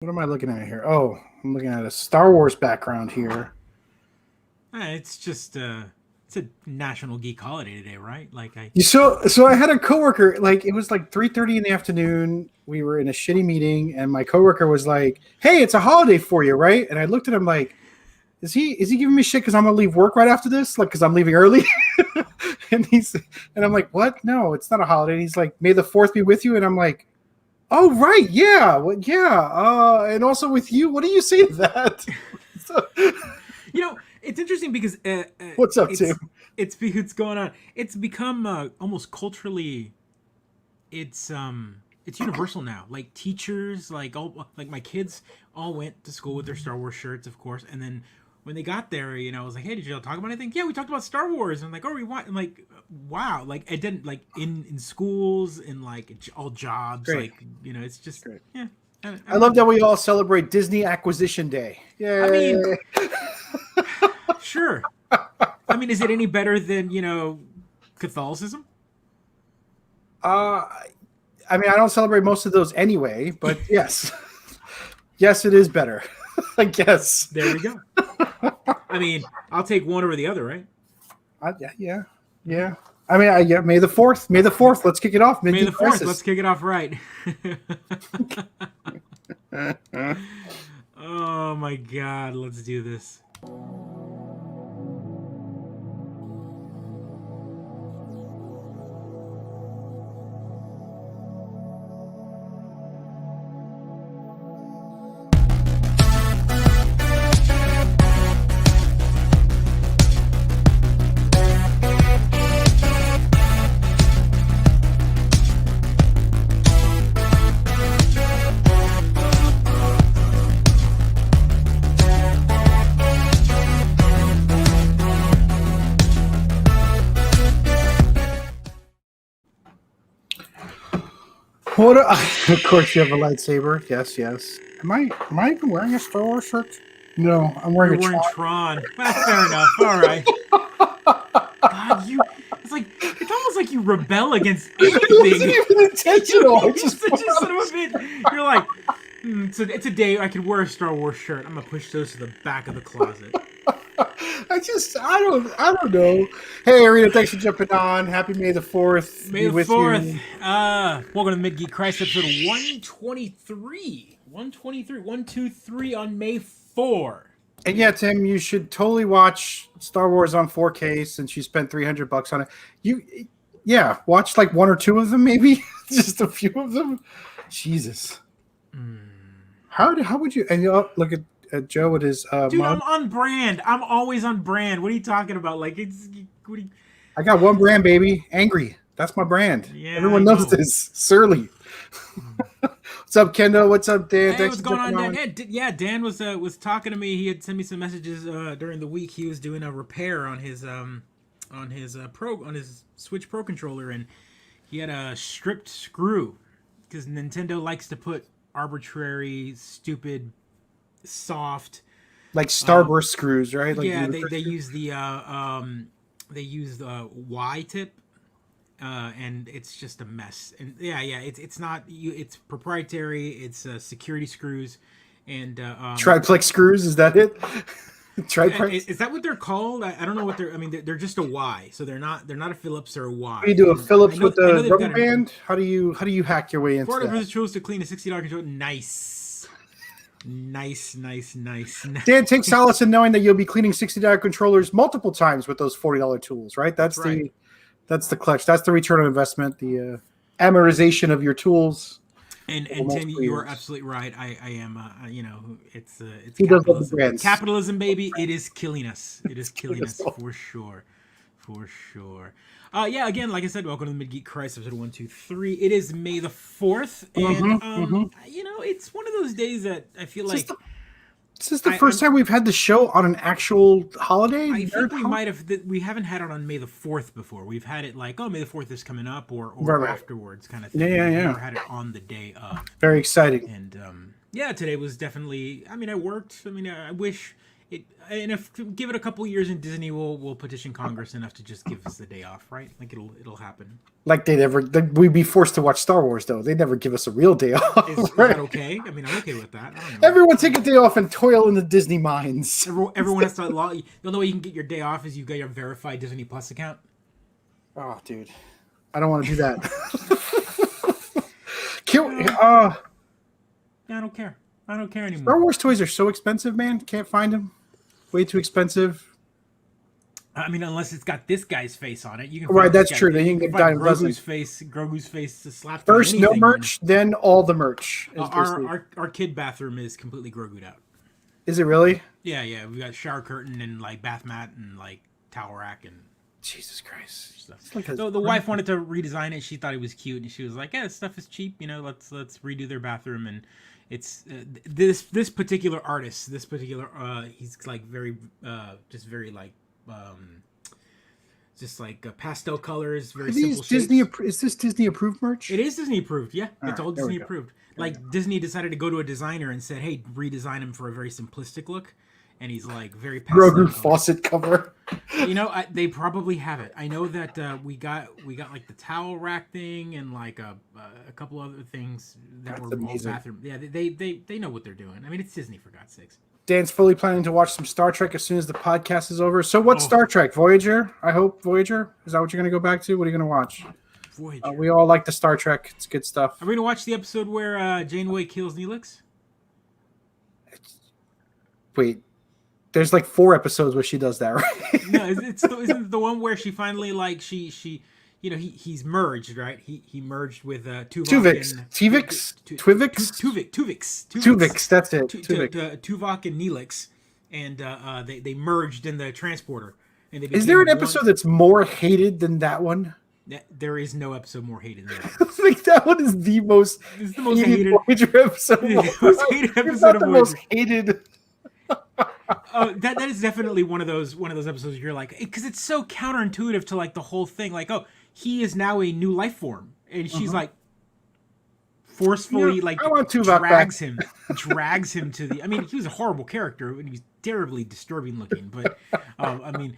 What am I looking at here? Oh, I'm looking at a Star Wars background here. It's just it's a National Geek holiday today, right? Like I So I had a coworker. Like it was like 3:30 in the afternoon. We were in a shitty meeting, and my coworker was like, "Hey, it's a holiday for you, right?" And I looked at him like, "Is he giving me shit because I'm gonna leave work right after this? Like because I'm leaving early?" and I'm like, "What? No, it's not a holiday." And he's like, "May the fourth be with you," and I'm like, "Oh right, yeah, well, yeah, and also with you. What do you say to that?" So, it's interesting because what's up, Tim? it's going on. It's become almost culturally it's universal now. Like teachers, like my kids all went to school with their Star Wars shirts, of course, and then when they got there, I was like, "Hey, did you all talk about anything?" Yeah, we talked about Star Wars, and I'm like, "Oh, we want," and like, wow, like it didn't like in schools in like all jobs, Great. like it's just Great. yeah. I I love love that it. we all celebrate Disney Acquisition Day. I mean, Yay! sure. I mean, is it any better than Catholicism? Uh, I mean, I don't celebrate most of those anyway, but yes, yes, it is better. I guess. There we go. I mean, I'll take one over the other, right? Yeah, yeah, yeah. I mean, yeah. May the fourth. May the fourth. Let's kick it off. May Mid-Geek the fourth. Let's crisis. kick it off right. Oh my god, let's do this. What? Of course, you have a lightsaber. Yes, yes. Am I even wearing a Star Wars shirt? No, I'm wearing You're a wearing Tron. Tron. Fair enough. All right. God, it's like it's almost like you rebel against It wasn't anything. even intentional. I You're just such a son of a bitch. You're like, it's a day I could wear a Star Wars shirt. I'm gonna push those to the back of the closet. I don't know. Hey, Arena, thanks for jumping on. Happy May the 4th May be the with 4th. you. Welcome to Mid-Geek Christ episode 123. 123. 123 on May 4. And yeah, Tim, you should totally watch Star Wars on 4K since you spent $300 on it. Yeah, watch like one or two of them, maybe just a few of them. Jesus, how would you? And look at Joe with his Dude, mug. I'm on brand. I'm always on brand. What are you talking about? Like, what do you, I got one brand, baby. Angry. That's my brand. yeah, I Everyone knows know. this. Surly. What's up, Kendo? What's up, Dan? Hey, Thanks what's for going jumping on, Dan? on. Yeah, Dan was talking to me. He had sent me some messages during the week. He was doing a repair on his Switch Pro controller, and he had a stripped screw because Nintendo likes to put arbitrary, stupid, soft. Like Starburst screws, right? Like Yeah, the they use they use the Y tip, and it's just a mess. And yeah, it's not you. It's proprietary. It's security screws, and triplex screws. Is that it? Triplex. is that what they're called? I don't know what they're. I mean, they're just a Y, so they're not a Phillips or a What do Y. you do? A And Phillips with I the know they've rubber got a band? How do you hack your way into Florida that? versus chose to clean a $60 controller. Nice, nice. Dan, take solace in knowing that you'll be cleaning $60 controllers multiple times with those $40 tools, right? That's That's right. the clutch. That's the return on investment. The amortization of your tools. And Tim, you are absolutely right. I am. It's He does love the capitalism. brands. Capitalism, baby. It is killing us. It is killing us Beautiful. for sure. For sure. Yeah. Again, like I said, welcome to the Mid-Geek Christ episode 123. It is May the 4th, and it's one of those days that I feel This is like the, this is the 1st time we've had the show on an actual holiday. I think we might have. We haven't had it on May the 4th before. We've had it like, oh, May the 4th is coming up, or Right. afterwards, kind of thing. Yeah. We've never had it on the day of. Very exciting. And yeah, today was definitely. I mean, I worked. I mean, I wish And if give it a couple years and Disney will petition Congress enough to just give us the day off, right? Like it'll happen. Like we'd be forced to watch Star Wars though. They'd never give us a real day off. Is that okay? I mean, I'm okay with that. I don't know. Everyone take a day off and toil in the Disney mines. Everyone has to log. The only way you can get your day off is you got your verified Disney Plus account. Oh, dude, I don't want to do that. I don't care. I don't care anymore. Star Wars toys are so expensive, man. Can't find them. Way too expensive. I mean, unless it's got this guy's face on it, you can. Right, that's true. Then you can get Grogu's face slapped. First, no merch, then all the merch. Our kid bathroom is completely Grogu'd out. Is it really? Yeah. We got shower curtain and like bath mat and like towel rack and. Jesus Christ! Stuff. Like so the wife wanted to redesign it. She thought it was cute, and she was like, "Yeah, this stuff is cheap. You know, let's redo their bathroom." And it's this particular artist, he's like very just very like just like pastel colors, very simple Disney. shapes. Is this Disney approved merch? It is Disney approved. Yeah, it's all right, Disney approved. Like Disney decided to go to a designer and said, "Hey, redesign him for a very simplistic look." And he's like very Grogu faucet cover. You know, they probably have it. I know that we got like the towel rack thing and like a couple other things that were all bathroom. Yeah, they know what they're doing. I mean, it's Disney for God's sakes. Dan's fully planning to watch some Star Trek as soon as the podcast is over. So what's Star Trek? Voyager? I hope Voyager? Is that what you're going to go back to? What are you going to watch? Voyager. We all like the Star Trek. It's good stuff. Are we going to watch the episode where Janeway kills Neelix? Wait. There's like 4 episodes where she does that, right? No, isn't the one where she finally like she you know he's merged, right? He merged with Tuvok Tuvix. That's it. Tuvok and Neelix, and they merged in the transporter. And is there an episode that's more hated than that one? There is no episode more hated than that. I think that one is the most hated Voyager episode. The most hated episode of Voyager. The most hated. Oh, that is definitely one of those episodes where you're like, because it's so counterintuitive to like the whole thing. Like, oh, he is now a new life form, and she's like forcefully drags him to the. I mean, he was a horrible character and he's terribly disturbing looking, but I mean,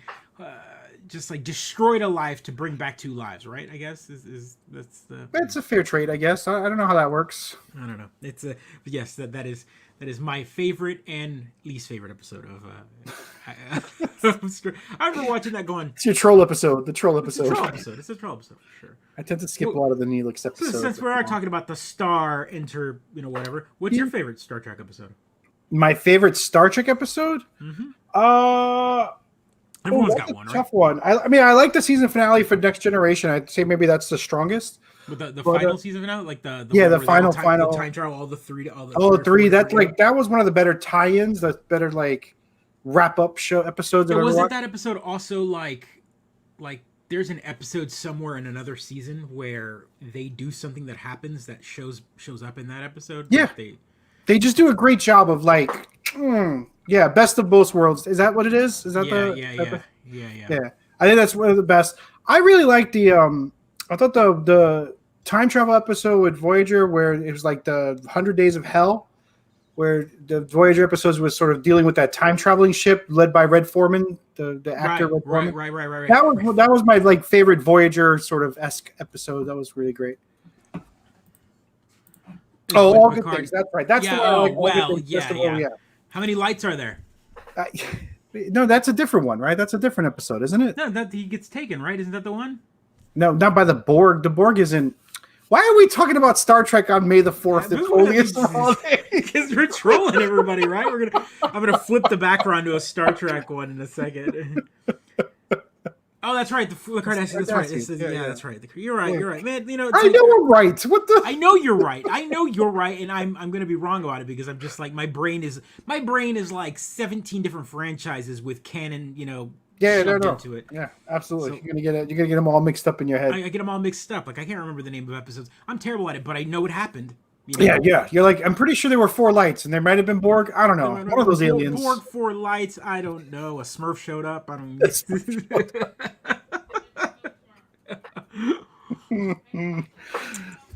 just like destroyed a life to bring back 2 lives, right? I guess that's a fair trade, I guess. I don't know how that works. I don't know. It's yes, that is my favorite and least favorite episode of. I remember watching that going. It's your troll episode. The troll episode. It's a troll episode for sure. I tend to skip a lot of the Neelix episodes. So since we are talking about the star whatever, what's your favorite Star Trek episode? My favorite Star Trek episode? Mm-hmm. Everyone's got one, right? Tough one. I mean, I like the season finale for Next Generation. I'd say maybe that's the strongest. With the final season finale, like the final the time trial, all the three. That was one of the better tie-ins. The better like wrap-up show episodes. Wasn't that episode also like there's an episode somewhere in another season where they do something that happens that shows up in that episode? Yeah, like they just do a great job of like, best of both worlds. Is that what it is? Is that yeah? I think that's one of the best. I really like the I thought the time travel episode with Voyager where it was like the 100 Days of Hell, where the Voyager episodes was sort of dealing with that time traveling ship led by Red Foreman, the actor. Right. That was my like favorite Voyager sort of esque episode. That was really great. All Good Things. That's right. That's the one I like. How many lights are there? No, that's a different one, right? That's a different episode, isn't it? No, that he gets taken, right? Isn't that the one? No, not by the Borg. The Borg isn't. Why are we talking about Star Trek on May the 4th? The holiest holiday. Because we're trolling everybody, right? I'm gonna flip the background to a Star Trek one in a second. Oh, that's right. The Kardashians. That's right. That's right. You're right, man. You know, I know I'm right. What the? I know you're right. And I'm gonna be wrong about it because I'm just like my brain is like 17 different franchises with canon. You know. Into it. Yeah, absolutely. So, you're gonna get them all mixed up in your head. I get them all mixed up. Like I can't remember the name of episodes. I'm terrible at it, but I know it happened. You know? Yeah. You're like, I'm pretty sure there were 4 lights, and there might have been Borg. I don't know. One of those aliens. Borg, 4 lights. I don't know. A Smurf showed up. I don't know.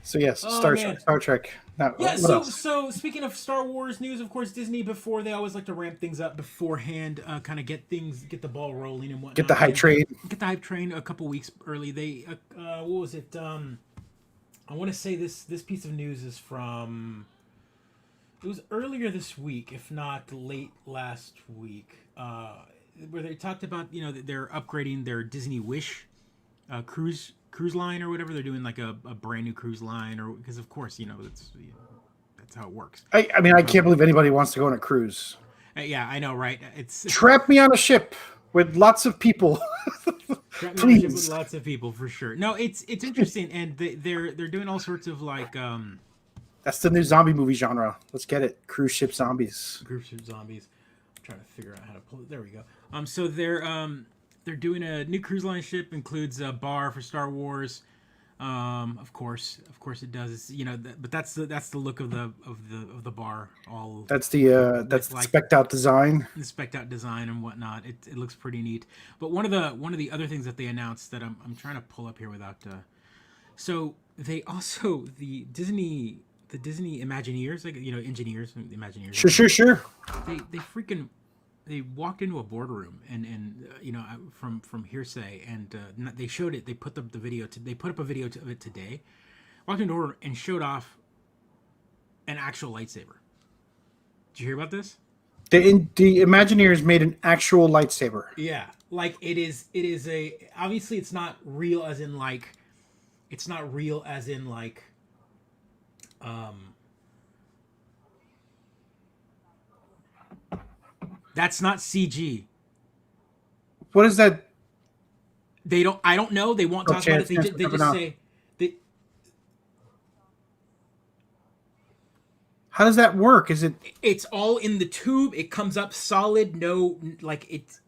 So yes, Oh man. Star Trek. Now, Yeah, what else? so speaking of Star Wars news, of course, Disney before they always like to ramp things up beforehand, kind of get the ball rolling and Get the whatnot, hype and trade. get the hype train a couple weeks early. They what was it? I want to say this piece of news is from it was earlier this week, if not late last week, where they talked about that they're upgrading their Disney Wish cruise line or whatever. They're doing like a brand new cruise line, or because of course that's how it works. I mean, I can't believe anybody wants to go on a cruise. Yeah, I know, right? It's Trap me on a ship with lots of people. Please. with lots of people for sure. No, it's interesting, and they're doing all sorts of like That's the new zombie movie genre. Let's get it. Cruise ship zombies. groups of zombies. I'm trying to figure out how to pull it. There we go. So they're doing a new cruise line ship, includes a bar for Star Wars. Of course it does. It's, but that's the look of the bar. All That's the like specked out design. the specked out design and whatnot. It looks pretty neat. But one of the other things that they announced that I'm trying to pull up here without. So they also the Disney Imagineers, like engineers, Imagineers. Sure. They freaking they walked into a boardroom and from hearsay and they showed it. They put up the video. They put up a video of it today. Walked into a boardroom and showed off an actual lightsaber. Did you hear about this? The Imagineers made an actual lightsaber. Yeah, like it is a obviously it's not real as in like that's not CG. What is that? They don't. I don't know. They won't talk about it. They just say. How does that work? Is it? It's all in the tube. It comes up solid. No, like it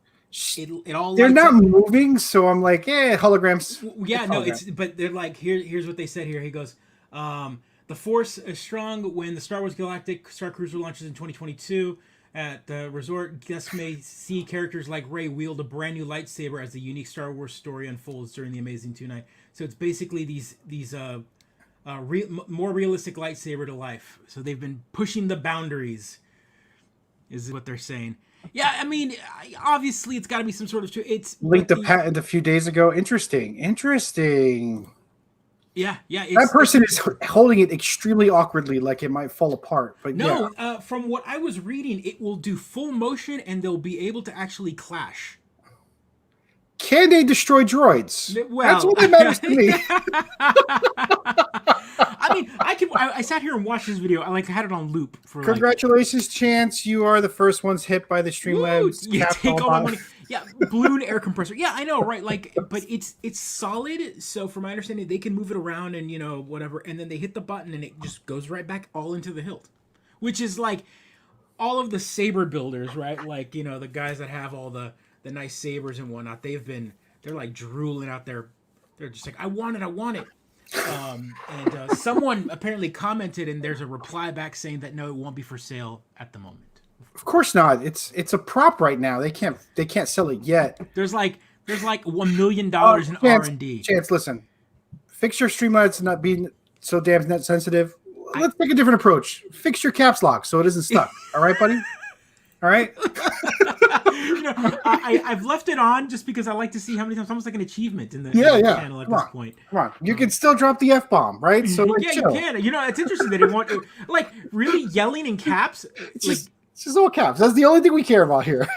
all. They're not moving, so I'm like, holograms. Yeah, no, it's but they're like here's what they said here. He goes, the Force is strong when the Star Wars Galactic Star Cruiser launches in 2022. At the resort, guests may see characters like Rey wield a brand new lightsaber as the unique Star Wars story unfolds during the Amazing Two Night. So it's basically these more realistic lightsaber to life. So they've been pushing the boundaries, is what they're saying. Yeah, I mean, obviously it's got to be some sort of. It's linked the patent a few days ago. Interesting. Yeah. That person is holding it extremely awkwardly, like it might fall apart. But no, from what I was reading, it will do full motion and they'll be able to actually clash. Can they destroy droids? Well, that's what matters to me. I mean, I sat here and watched this video. I had it on loop for. Congratulations, Chance! You are the first ones hit by the Streamlabs. You take all my money. Yeah, balloon air compressor. Yeah, I know, right? But it's solid. So from my understanding, they can move it around and whatever, and then they hit the button and it just goes right back all into the hilt, which is like all of the saber builders, right? Like the guys that have all the nice sabers and whatnot. They're like drooling out there. They're just like, I want it. And someone apparently commented, and there's a reply back saying that no, it won't be for sale at the moment. Of course not. It's a prop right now. They can't sell it yet. There's like $1 million in R&D. Chance, listen. Fix your Streamlabs not being so damn net sensitive. Let's take a different approach. Fix your caps lock so it isn't stuck. All right, buddy? All right. I've left it on just because I like to see how many times. It's almost like an achievement in the channel at this point. Come on, you can still drop the F-bomb, right? So yeah, chill. You can. It's interesting that it won't like really yelling in caps. It's just all caps. That's the only thing we care about here.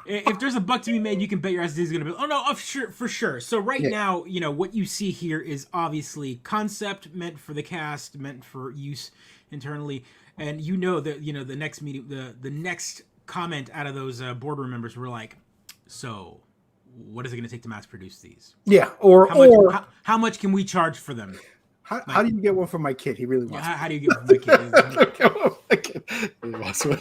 If there's a buck to be made, you can bet your ass he's gonna be. Oh no, for sure. So now, what you see here is obviously concept meant for the cast, meant for use internally, and that the next meeting, the next comment out of those boardroom members were like, so what is it going to take to mass produce these? Yeah, how much can we charge for them? How do you get one for my kid? He really wants. How do you get one for my kid? He wants one.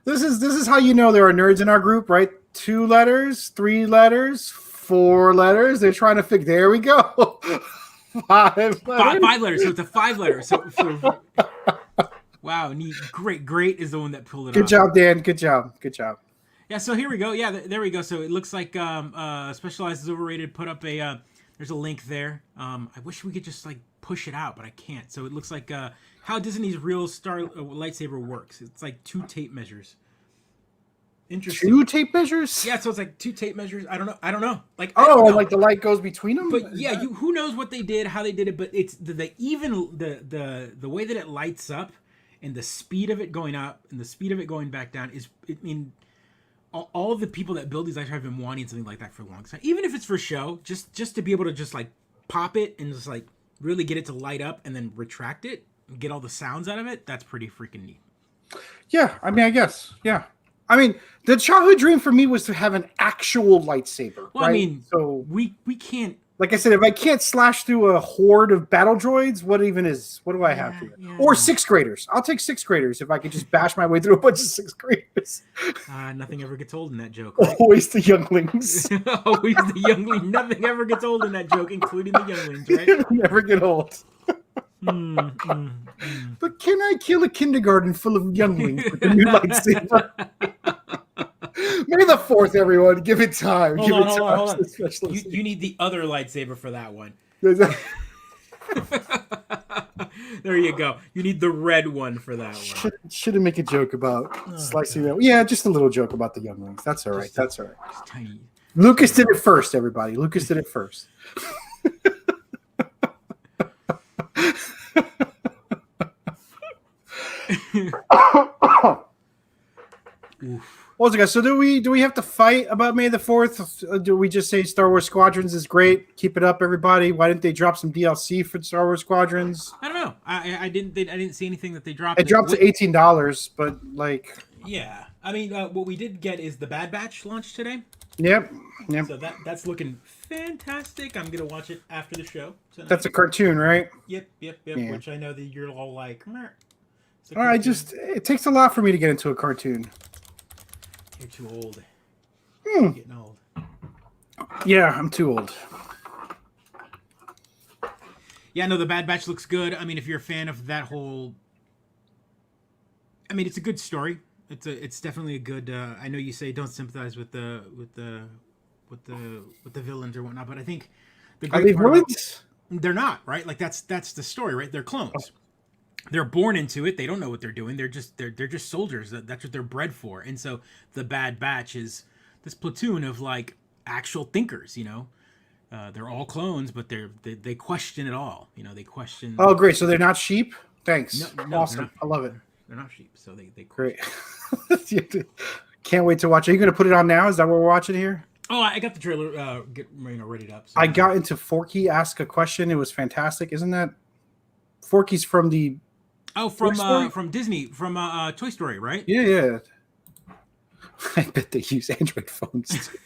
This is how there are nerds in our group, right? 2 letters, 3 letters, 4 letters. They're trying to figure. There we go. 5 letters. 5 letters. So it's a 5 letter. So Wow, neat. Great is the one that pulled it Good off. job, Dan. Good job. Good job. Yeah, so here we go. Yeah, there we go. So it looks like Specialized is overrated. Put up a there's a link there. I wish we could just like push it out, but I can't. So it looks like how Disney's real star lightsaber works. It's like 2 tape measures. Interesting. 2 tape measures? Yeah, so it's like 2 tape measures. I don't know. Like like the light goes between them. But yeah, who knows what they did, how they did it? But it's the way that it lights up, and the speed of it going up and the speed of it going back down is. I mean, all of the people that build these lightsabers have been wanting something like that for a long time. Even if it's for show, just to be able to just like pop it and just like really get it to light up and then retract it and get all the sounds out of it. That's pretty freaking neat. Yeah, I mean, I guess. Yeah. I mean, the childhood dream for me was to have an actual lightsaber. Well, right? I mean, so we can't. Like I said, if I can't slash through a horde of battle droids, what do I have here? Yeah. Or 6th graders. I'll take 6th graders if I could just bash my way through a bunch of 6th graders. Nothing ever gets old in that joke. Right? Always the younglings. Always the youngling. Nothing ever gets old in that joke, including the younglings, right? Never get old. But can I kill a kindergarten full of younglings with a new lightsaber? May the 4th, everyone. Give it time. Hold on. Especially You need the other lightsaber for that one. There you go. You need the red one for that one. Shouldn't make a joke about slicing them. Yeah, just a little joke about the younglings. That's all right. That's all right. Just tiny. Lucas did it first, everybody. Lucas did it first. What's it, guys? So do we have to fight about May the 4th? Do we just say Star Wars Squadrons is great? Keep it up, everybody. Why didn't they drop some DLC for Star Wars Squadrons? I don't know. I didn't see anything that they dropped. It dropped to $18, but like. Yeah, I mean, what we did get is the Bad Batch launched today. Yep. So that's looking fantastic. I'm gonna watch it after the show tonight. That's a cartoon, right? Yep. Yeah. Which I know that you're all like. All right, it takes a lot for me to get into a cartoon. You're too old. You're getting old. Yeah, I'm too old. Yeah, no, the Bad Batch looks good. I mean, if you're a fan of that whole, I mean, it's a good story. It's definitely a good. I know you say don't sympathize with the villains or whatnot, but I think the Are they villains? They're not, right? Like that's the story, right? They're clones. They're born into it. They don't know what they're doing. They're just soldiers. That's what they're bred for. And so the Bad Batch is this platoon of like actual thinkers. You know, they're all clones, but they question it all. You know, they question. Oh, great! So they're not sheep. Thanks. No, awesome. I love it. They're not sheep, so they great. Can't wait to watch. Are you going to put it on now? Is that what we're watching here? Oh, I got the trailer ready up. So. I got into Forky Ask a Question. It was fantastic. Isn't that Forky's from the? Oh, from Disney, from Toy Story, right? Yeah. I bet they use Android phones too.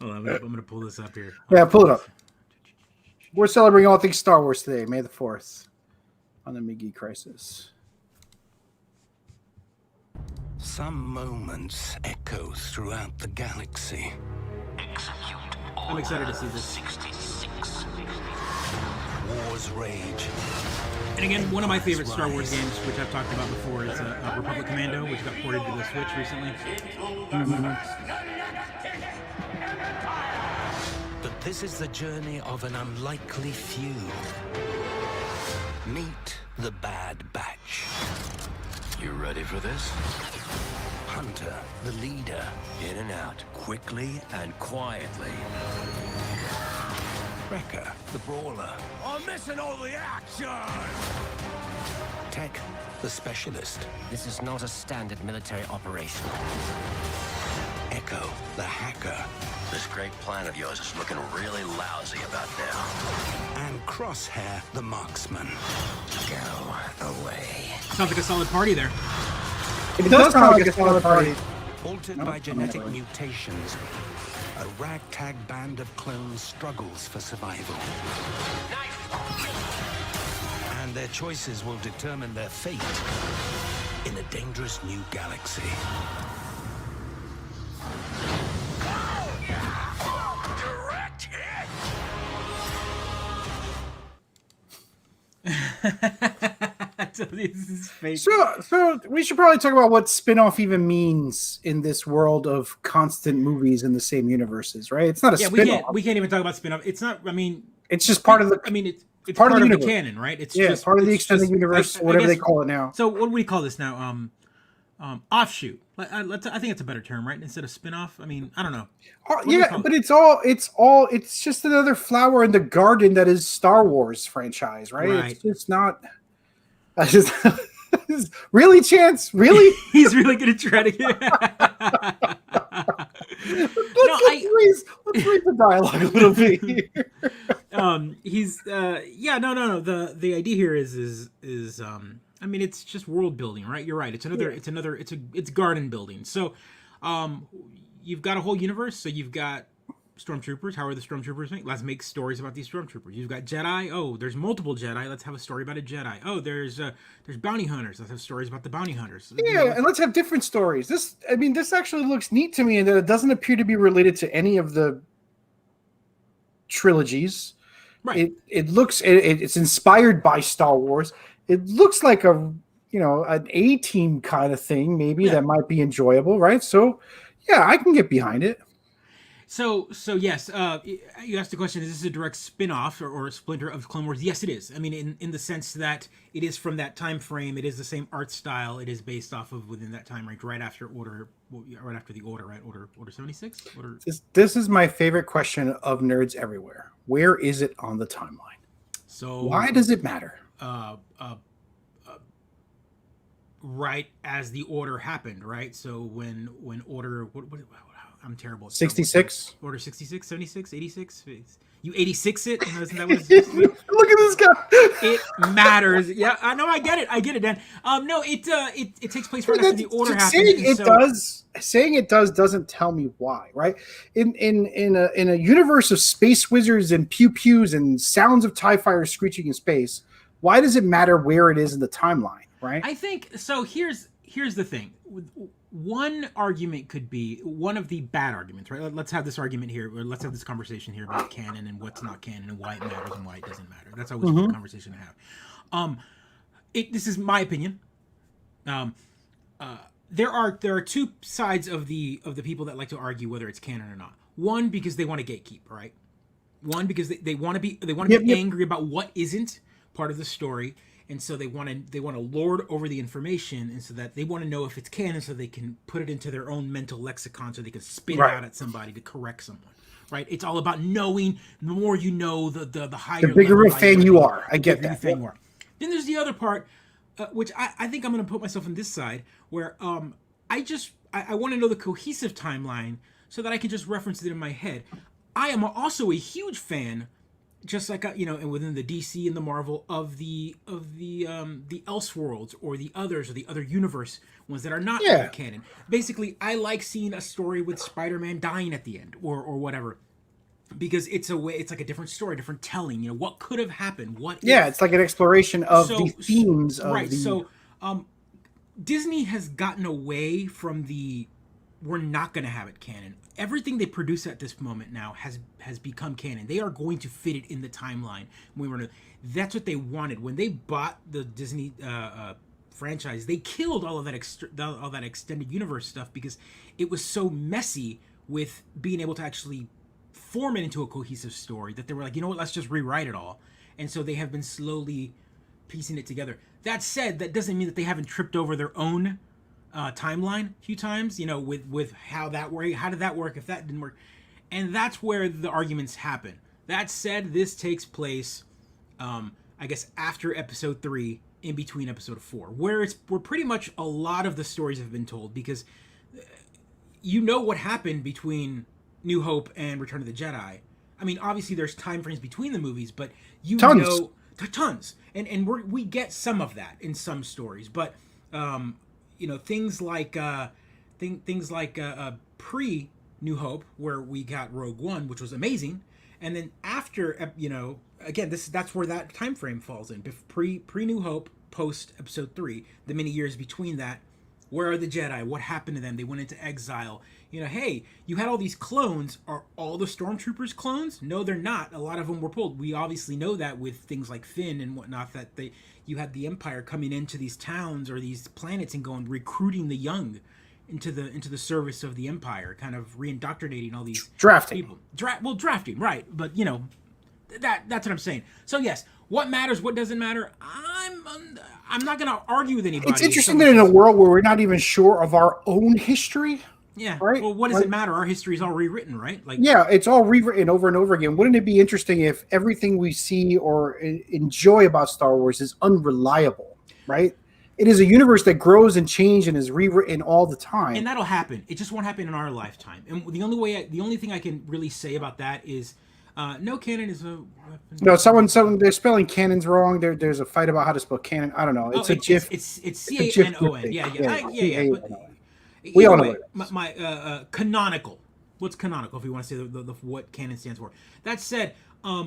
Hold on, I'm gonna pull this up here. Yeah, pull it up. We're celebrating all things Star Wars today, May the 4th, on the Mid-Geek Crisis. Some moments echo throughout the galaxy. I'm excited to see this. 66. Wars rage. And again, one of my favorite Star Wars games, which I've talked about before, is Republic Commando, which got ported to the Switch recently. But this is the journey of an unlikely few. Meet the Bad Batch. You ready for this? Hunter, the leader. In and out, quickly and quietly. Wrecker, the brawler. I'm missing all the action! Tech, the specialist. This is not a standard military operation. Echo, the hacker. This great plan of yours is looking really lousy about now. And Crosshair, the marksman. Go away. Sounds like a solid party there. It does sound like a solid party. Altered by genetic mutations, a ragtag band of clones struggles for survival. And their choices will determine their fate in a dangerous new galaxy. Direct hit! So this is fake. So we should probably talk about what spin-off even means in this world of constant movies in the same universes, right? It's not a Yeah, spin-off. we can't even talk about spin-off. It's not. I mean, It's just part of the. I mean, it's part part of the of the universe. canon, right? It's Yeah, just part of the it's extended just- universe, I whatever they guess- call it now. So what do we call this now? Offshoot. I think it's a better term, right? Instead of spin-off. I mean, I don't know. Oh, do we yeah, call but it? it's just another flower in the garden that is Star Wars franchise, right? Right. It's just not. I just really, Chance, really. He's really gonna try to get. Let's read the dialogue a little bit here. He's no. The idea here is I mean, it's just world building, right? You're right. It's garden building. So you've got a whole universe. So you've got stormtroopers. How are the stormtroopers made? Let's make stories about these stormtroopers. You've got Jedi. Oh, there's multiple Jedi. Let's have a story about a Jedi. Oh, there's bounty hunters. Let's have stories about the bounty hunters. Yeah, and let's have different stories. This actually looks neat to me in that it doesn't appear to be related to any of the trilogies. Right. It's inspired by Star Wars. It looks like an A-team kind of thing, maybe that might be enjoyable, right? So, yeah, I can get behind it. So yes, you asked the question: is this a direct spin-off or a splinter of Clone Wars? Yes, it is. I mean, in the sense that it is from that time frame. It is the same art style. It is based off of within that time range, right after the Order, right? Order 76. This is my favorite question of Nerds Everywhere. Where is it on the timeline? So why does it matter? Right as the Order happened, right? So when Order, what I'm terrible at 66? Order 66, 76, 86? You 86 it? Isn't that what it's Look at this guy. It matters. Yeah, I know. I get it, Dan. No, it takes place right after the Order happened. Saying it doesn't tell me why, right? In a universe of space wizards and pew pews and sounds of TIE fighters screeching in space, why does it matter where it is in the timeline, right? I think so. Here's the thing. One argument could be one of the bad arguments, right? Let's have this argument here, or let's have this conversation here about canon and what's not canon and why it matters and why it doesn't matter. That's always a good conversation to have. This is my opinion. There are two sides of the people that like to argue whether it's canon or not. One, because they want to gatekeep, right? One, because they want to be angry about what isn't part of the story. And so they want to lord over the information, and so that they want to know if it's canon, so they can put it into their own mental lexicon, so they can spit it out at somebody to correct someone. Right? It's all about knowing. The more you know, the higher. The bigger a fan you are. I get that. Fan you are. Then there's the other part, which I think I'm going to put myself on this side, where I want to know the cohesive timeline so that I can just reference it in my head. I am also a huge fan. Just like and within the DC and the Marvel of the Elseworlds or the others or the other universe ones that are not canon. Basically, I like seeing a story with Spider-Man dying at the end or whatever, because it's like a different story, different telling. What could have happened? It's like an exploration of the themes of right. the. So, Disney has gotten away from we're not going to have it canon. Everything they produce at this moment now has become canon. They are going to fit it in the timeline. That's what they wanted when they bought the Disney franchise. They killed all of that extended universe stuff because it was so messy with being able to actually form it into a cohesive story that they were like, you know what, let's just rewrite it all. And so they have been slowly piecing it together. That said, that doesn't mean that they haven't tripped over their own timeline a few times, with how that worked. How did that work if that didn't work? And that's where the arguments happen. That said, this takes place, I guess, after episode 3, in between episode 4, where pretty much a lot of the stories have been told, because what happened between New Hope and Return of the Jedi. I mean, obviously there's time frames between the movies, but tons. And we get some of that in some stories, but things like pre New Hope, where we got Rogue One, which was amazing, and then after, again, that's where that time frame falls in. Pre New Hope, post episode 3, the many years between that, Where are the Jedi? What happened to them? They went into exile. You know, hey, you had all these clones. Are all the stormtroopers clones? No, they're not. A lot of them were pulled. We obviously know that with things like Finn and whatnot, that you had the Empire coming into these towns or these planets and going recruiting the young into the service of the Empire, kind of reindoctrinating all these people. Drafting, right? But you know, that's what I'm saying. So yes, what matters, what doesn't matter. I'm not going to argue with anybody. It's interesting that in a world where we're not even sure of our own history. Yeah. Right? Well, what does it matter? Our history is all rewritten, right? Like, yeah, it's all rewritten over and over again. Wouldn't it be interesting if everything we see or enjoy about Star Wars is unreliable, right? It is a universe that grows and changes and is rewritten all the time. And that'll happen. It just won't happen in our lifetime. And the only thing I can really say about that is no canon is a weapon. No, someone they're spelling canons wrong. There's a fight about how to spell canon. I don't know. It's a GIF. It's CANON. Yeah. But we all know my canonical. What's canonical? If you want to say the what canon stands for. That said, a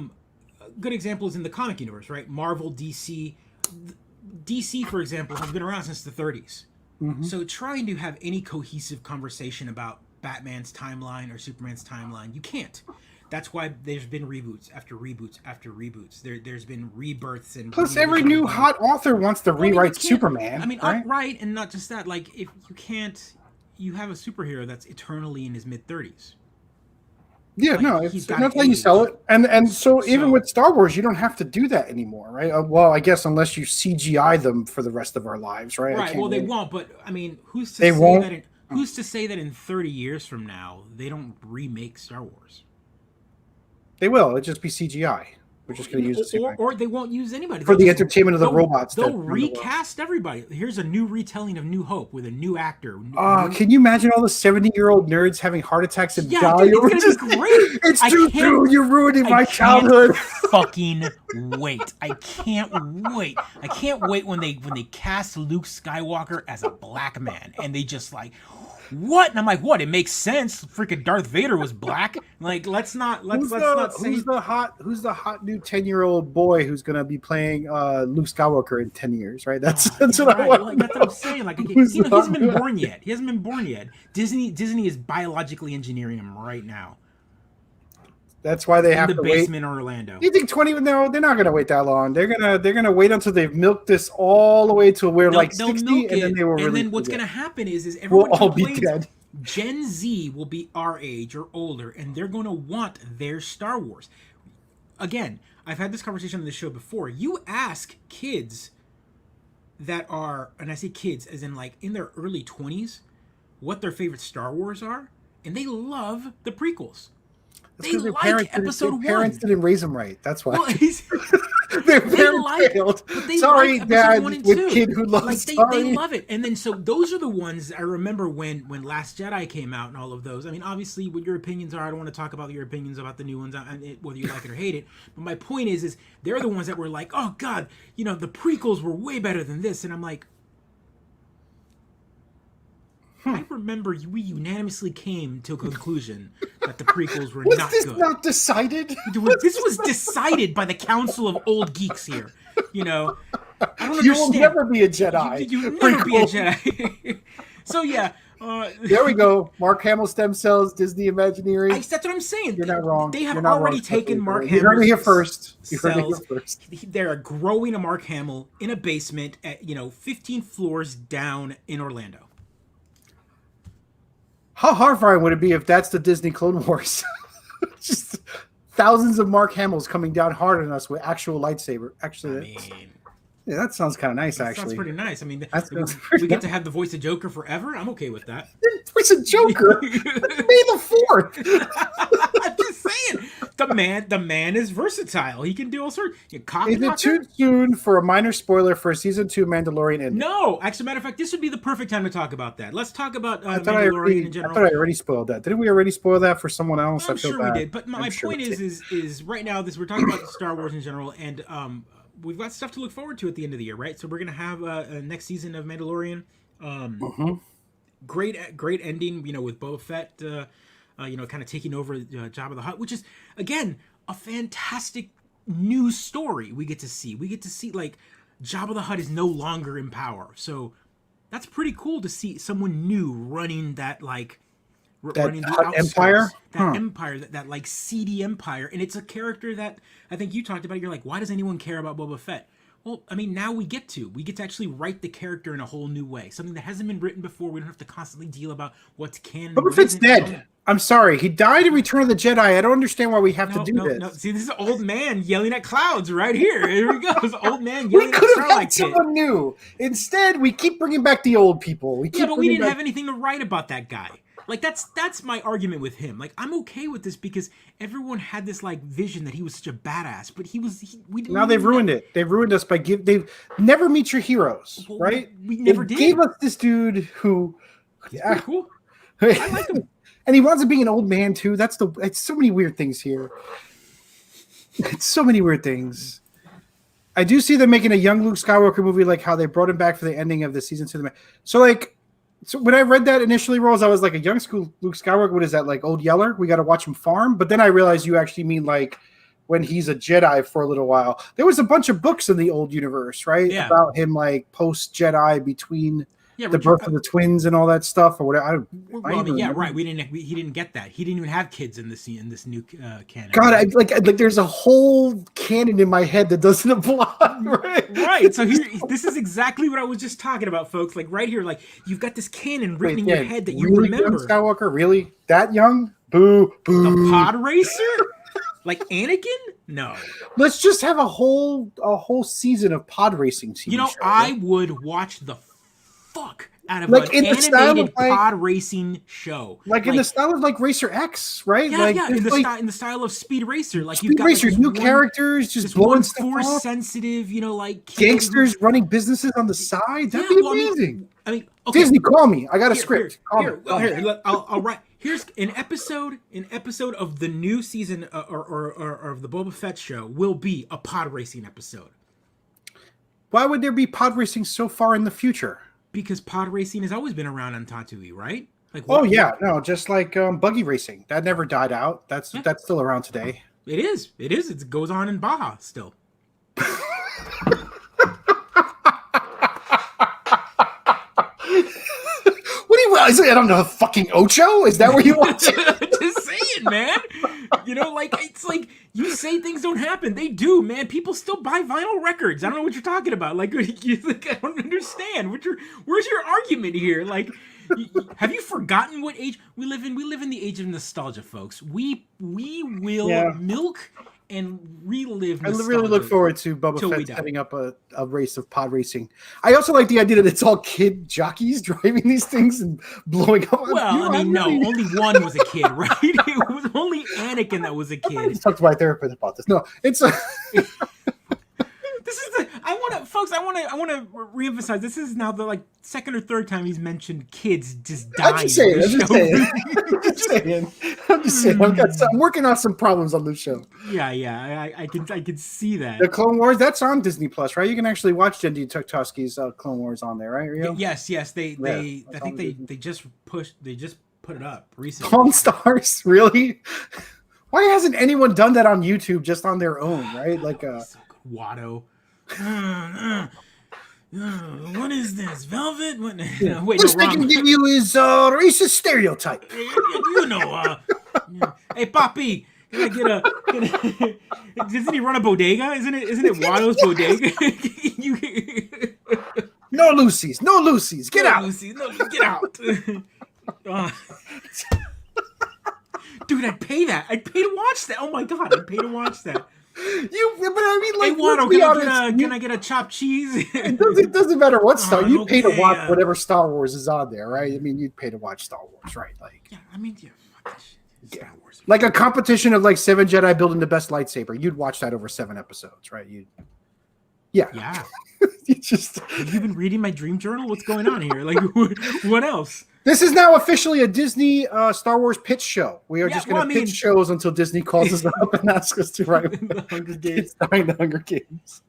good example is in the comic universe, right? Marvel, DC. DC, for example, has been around since the 30s. Mm-hmm. So trying to have any cohesive conversation about Batman's timeline or Superman's timeline, you can't. That's why there's been reboots after reboots after reboots. There's been rebirths and plus every new hot author wants to rewrite Superman. I mean, right, and not just that. Like, if you can't, you have a superhero that's eternally in his mid-30s. Yeah, like, no, that's how you sell it. And so even with Star Wars, you don't have to do that anymore, right? Well, I guess unless you CGI them for the rest of our lives, right? Right. Well, they won't. But I mean, who's to say that in 30 years from now they don't remake Star Wars? They will. It'll just be CGI. We're just going to use the or they won't use anybody for the entertainment of the robots. They'll recast everybody. Here's a new retelling of New Hope with a new actor. Can you imagine all the 70-year-old nerds having heart attacks and die? It's gonna be great. It's too soon. You're ruining my childhood. Fucking wait! I can't wait. I can't wait when they cast Luke Skywalker as a black man and they just like. What? And I'm like, what? It makes sense. Freaking Darth Vader was black. Like, let's not say who's the hot new 10-year-old boy who's gonna be playing Luke Skywalker in 10 years, right? That's what I want. Like, that's what I'm saying. Like, he hasn't been born yet. He hasn't been born yet. Disney is biologically engineering him right now. That's why they have to wait. In the basement in Orlando. You think 20? No, they're not going to wait that long. They're gonna wait until they've milked this all the way to where like 60, and then they will release. And then what's going to happen is everyone will all be dead. Gen Z will be our age or older, and they're going to want their Star Wars. Again, I've had this conversation on the show before. You ask kids that are, and I say kids as in like in their early 20s, what their favorite Star Wars are, and they love the prequels. They like episode 1. Their parents didn't raise them right. That's why. Well, their parents failed. Sorry, Dad, with kid who loves they love it. And then so those are the ones I remember when Last Jedi came out and all of those. I mean, obviously, what your opinions are, I don't want to talk about your opinions about the new ones, whether you like it or hate it. But my point is they're the ones that were like, oh, God, the prequels were way better than this. And I'm like, I remember we unanimously came to a conclusion that the prequels were not good. Was this not decided? This was decided by the Council of Old Geeks here. I don't understand. You will never be a Jedi. You'll never be a Jedi. So, yeah. There we go. Mark Hamill stem cells, Disney Imagineering. That's what I'm saying. You're not wrong. They have already taken Mark Hamill's You heard it here first. They're growing a Mark Hamill in a basement at 15 floors down in Orlando. How horrifying would it be if that's the Disney Clone Wars? Just thousands of Mark Hamills coming down hard on us with actual lightsaber. Actually, yeah, that sounds kind of nice. Actually, sounds pretty nice. I mean, we get to have the voice of Joker forever. I'm okay with that. Voice of Joker, May the 4th. I'm just saying, the man is versatile. He can do all sorts. Is it too soon for a minor spoiler for season 2 Mandalorian ending? No, actually, matter of fact, this would be the perfect time to talk about that. Let's talk about Mandalorian in general. I thought I already spoiled that. Didn't we already spoil that for someone else? I'm sure we did. But my point is right now we're talking about Star Wars in general, and we've got stuff to look forward to at the end of the year, right? So we're gonna have a next season of Mandalorian. Great ending, with Boba Fett, kind of taking over Jabba the Hutt, which is again a fantastic new story we get to see. We get to see like Jabba the Hutt is no longer in power, so That's pretty cool to see someone new running that like That running the hot outskirts, empire? that Huh. empire, that like seedy empire, and it's a character that I think you talked about. You're like, why does anyone care about Boba Fett? Well, I mean, now we get to actually write the character in a whole new way, something that hasn't been written before. We don't have to constantly deal about what's canon. Boba what Fett's isn't. dead. I'm sorry. He died in Return of the Jedi. I don't understand why we have to do this. No. See, this is an old man yelling at clouds right here. Here we go. This old man We yelling at could have Starlight had Kid. someone new. Instead, we keep bringing back the old people. Yeah, but we didn't have anything to write about that guy. Like that's my argument with him. Like I'm okay with this because everyone had this like vision that he was such a badass, but we didn't. Now they've ruined it. They've ruined us by they've never meet your heroes, Well, right? we never They did. gave us this dude who, Pretty cool. I like him. and he wants to be an old man too. It's so many weird things here. It's so many weird things. I do see them making a young Luke Skywalker movie, like how they brought him back for the ending of the season 2. So when I read that initially, Rose, I was like, a young school Luke Skywalker. What is that, like Old Yeller? We got to watch him farm. But then I realized you actually mean like when he's a Jedi for a little while. There was a bunch of books in the old universe, right? Yeah. About him like post Jedi between Yeah, the birth of the twins and all that stuff or whatever. Well, I mean, yeah, right. He didn't get that. He didn't even have kids in this new canon. God, like there's a whole canon in my head that doesn't apply. Right. Right. So this is exactly what I was just talking about, folks. Like right here, like you've got this canon written in your head that you really remember. Young Skywalker, really? That young? Boo, boo. The pod racer? Like Anakin? No. Let's just have a whole season of pod racing. TV You know, show, I right? would watch the fuck out of Like an in the style animated of, like- pod racing show. Like in the style of like Racer X, right? Yeah, like yeah, there's, like, in the style of Speed Racer. Like Speed you've got Racer, like, new characters, just this blowing one stuff force off. sensitive, you know, like kid Gangsters running businesses on the side. That'd be well, amazing. I mean, okay. Disney, call me. I got a Here, script. Here, I'll write. Here's an episode of the new season or of the Boba Fett show will be a pod racing episode. Why would there be pod racing so far in the future? Because pod racing has always been around on Tatooine, right? Like, Oh yeah, no, just like buggy racing. That never died out. That's still around today. It is. It goes on in Baja still. What do you? I don't know. Fucking Ocho? Is that where you want to? Just saying, man. You know, like it's like you say things don't happen. They do, man. People still buy vinyl records. I don't know what you're talking about. Like, I don't understand. Where's your argument here? Like, have you forgotten what age we live in? We live in the age of nostalgia, folks. We will milk and relive I nostalgia. really look forward to Boba till we Fett die. setting up a race of pod racing. I also like the idea that it's all kid jockeys driving these things and blowing up. Well, I mean, no, really- only one was a kid, right? It was only Anakin that was a I kid. just talked to my therapist about this. No, it's This is the I want to reemphasize. This is now the like second or third time he's mentioned kids just dying. I'm just saying. in I'm the just show. saying. I'm just saying. I'm working on some problems on this show. Yeah, I can see that. The Clone Wars, that's on Disney Plus, right? You can actually watch Jendy Tuktovsky's Clone Wars on there, right? Rio? Yes, they that's I think on they just put it up recently. Pawn Stars, really? Why hasn't anyone done that on YouTube just on their own, right? Like So good. Watto. What is this? Velvet? What? No, wait, Worst no, they wrong. can give you is racist stereotype. You know, hey, Papi, can I get a? Doesn't he run a bodega? Isn't it Watto's bodega? No Lucy's, no Lucy's. Get out. Lucy, no, get out. Dude, I'd pay that. I'd pay to watch that. Oh my god, I'd pay to watch that. But I mean, Hey, like, Watto, let's be honest, can I get a chopped cheese? it doesn't matter what Star. You pay to okay, watch whatever Star Wars is on there, right? I mean, you'd pay to watch Star Wars, right? Like, Yeah, I mean, fuck that shit. Star Wars. like a competition of like 7 Jedi building the best lightsaber. You'd watch that over 7 episodes, right? Yeah. Yeah. You just. Have you been reading my dream journal? What's going on here? Like, what else? This is now officially a Disney Star Wars pitch show. We are Yeah, just going to well, I mean- pitch shows until Disney calls us up and asks us to write The Hunger Games. starring the Hunger Games.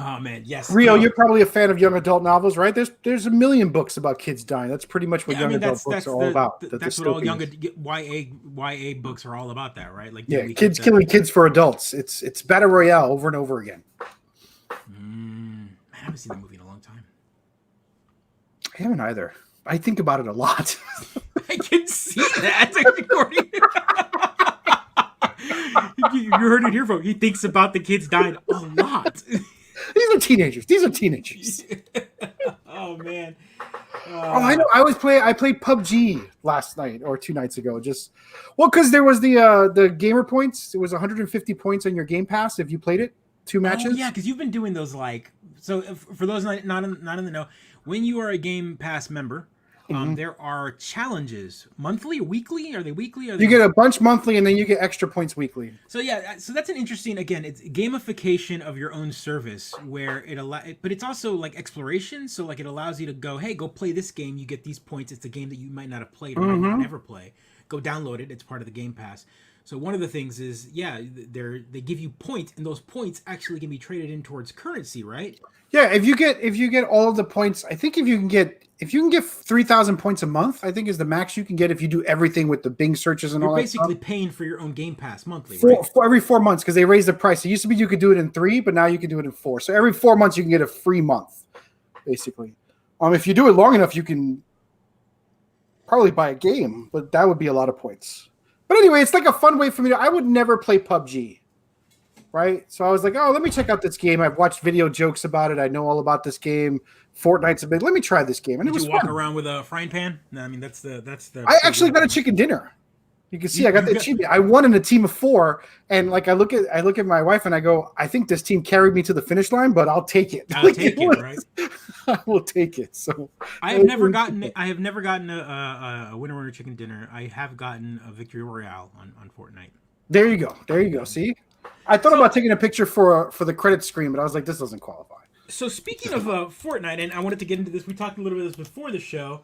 Oh man, yes. Rio, No. you're probably a fan of young adult novels, right? There's a million books about kids dying. That's pretty much what Yeah, young I mean, adult books are all about. The that's what all young dystopias. YA books are all about. That right? Like, Yeah, we kids hit that- killing kids for adults. It's battle royale over and over again. Man, I haven't seen that movie in a long time. I haven't either. I think about it a lot. I can see that. You heard it here, folks. He thinks about the kids dying a lot. These are teenagers. Oh man. I know. I played PUBG last night or 2 nights ago. Because there was the gamer points. It was 150 points on your Game Pass if you played it 2 matches. Oh, yeah, because you've been doing those so. For those not in the know, when you are a Game Pass member, there are challenges monthly or weekly. Are they weekly? You get a bunch monthly, and then you get extra points weekly. So yeah, so that's an interesting. Again, it's gamification of your own service, where but it's also like exploration. So like it allows you to go, hey, go play this game. You get these points. It's a game that you might not have played or might not ever play. Go download it. It's part of the Game Pass. So one of the things is, they give you points, and those points actually can be traded in towards currency, right? Yeah, if you get all of the points, I think if you can get 3,000 points a month, I think is the max you can get if you do everything with the Bing searches and all that. You're basically paying for your own Game Pass monthly, right? For every 4 months, because they raised the price. It used to be you could do it in 3, but now you can do it in 4. So every 4 months you can get a free month, basically. If you do it long enough, you can probably buy a game, but that would be a lot of points. But anyway, it's like a fun way for me I would never play PUBG, right? So I was like, oh, let me check out this game. I've watched video jokes about it. I know all about this game. Fortnite's a bit. Let me try this game. And Did it was you walk fun. around with a frying pan? No, I mean that's the. I actually got a chicken dinner. You can see I got the achievement. I won in a team of 4, and like I look at my wife and I go, I think this team carried me to the finish line, but I'll take it. I'll take it, right? I will take it. So I have never gotten a winner chicken dinner. I have gotten a victory royale on Fortnite. There you go. See, I thought about taking a picture for the credit screen, but I was like, this doesn't qualify. So speaking of Fortnite, and I wanted to get into this. We talked a little bit of this before the show.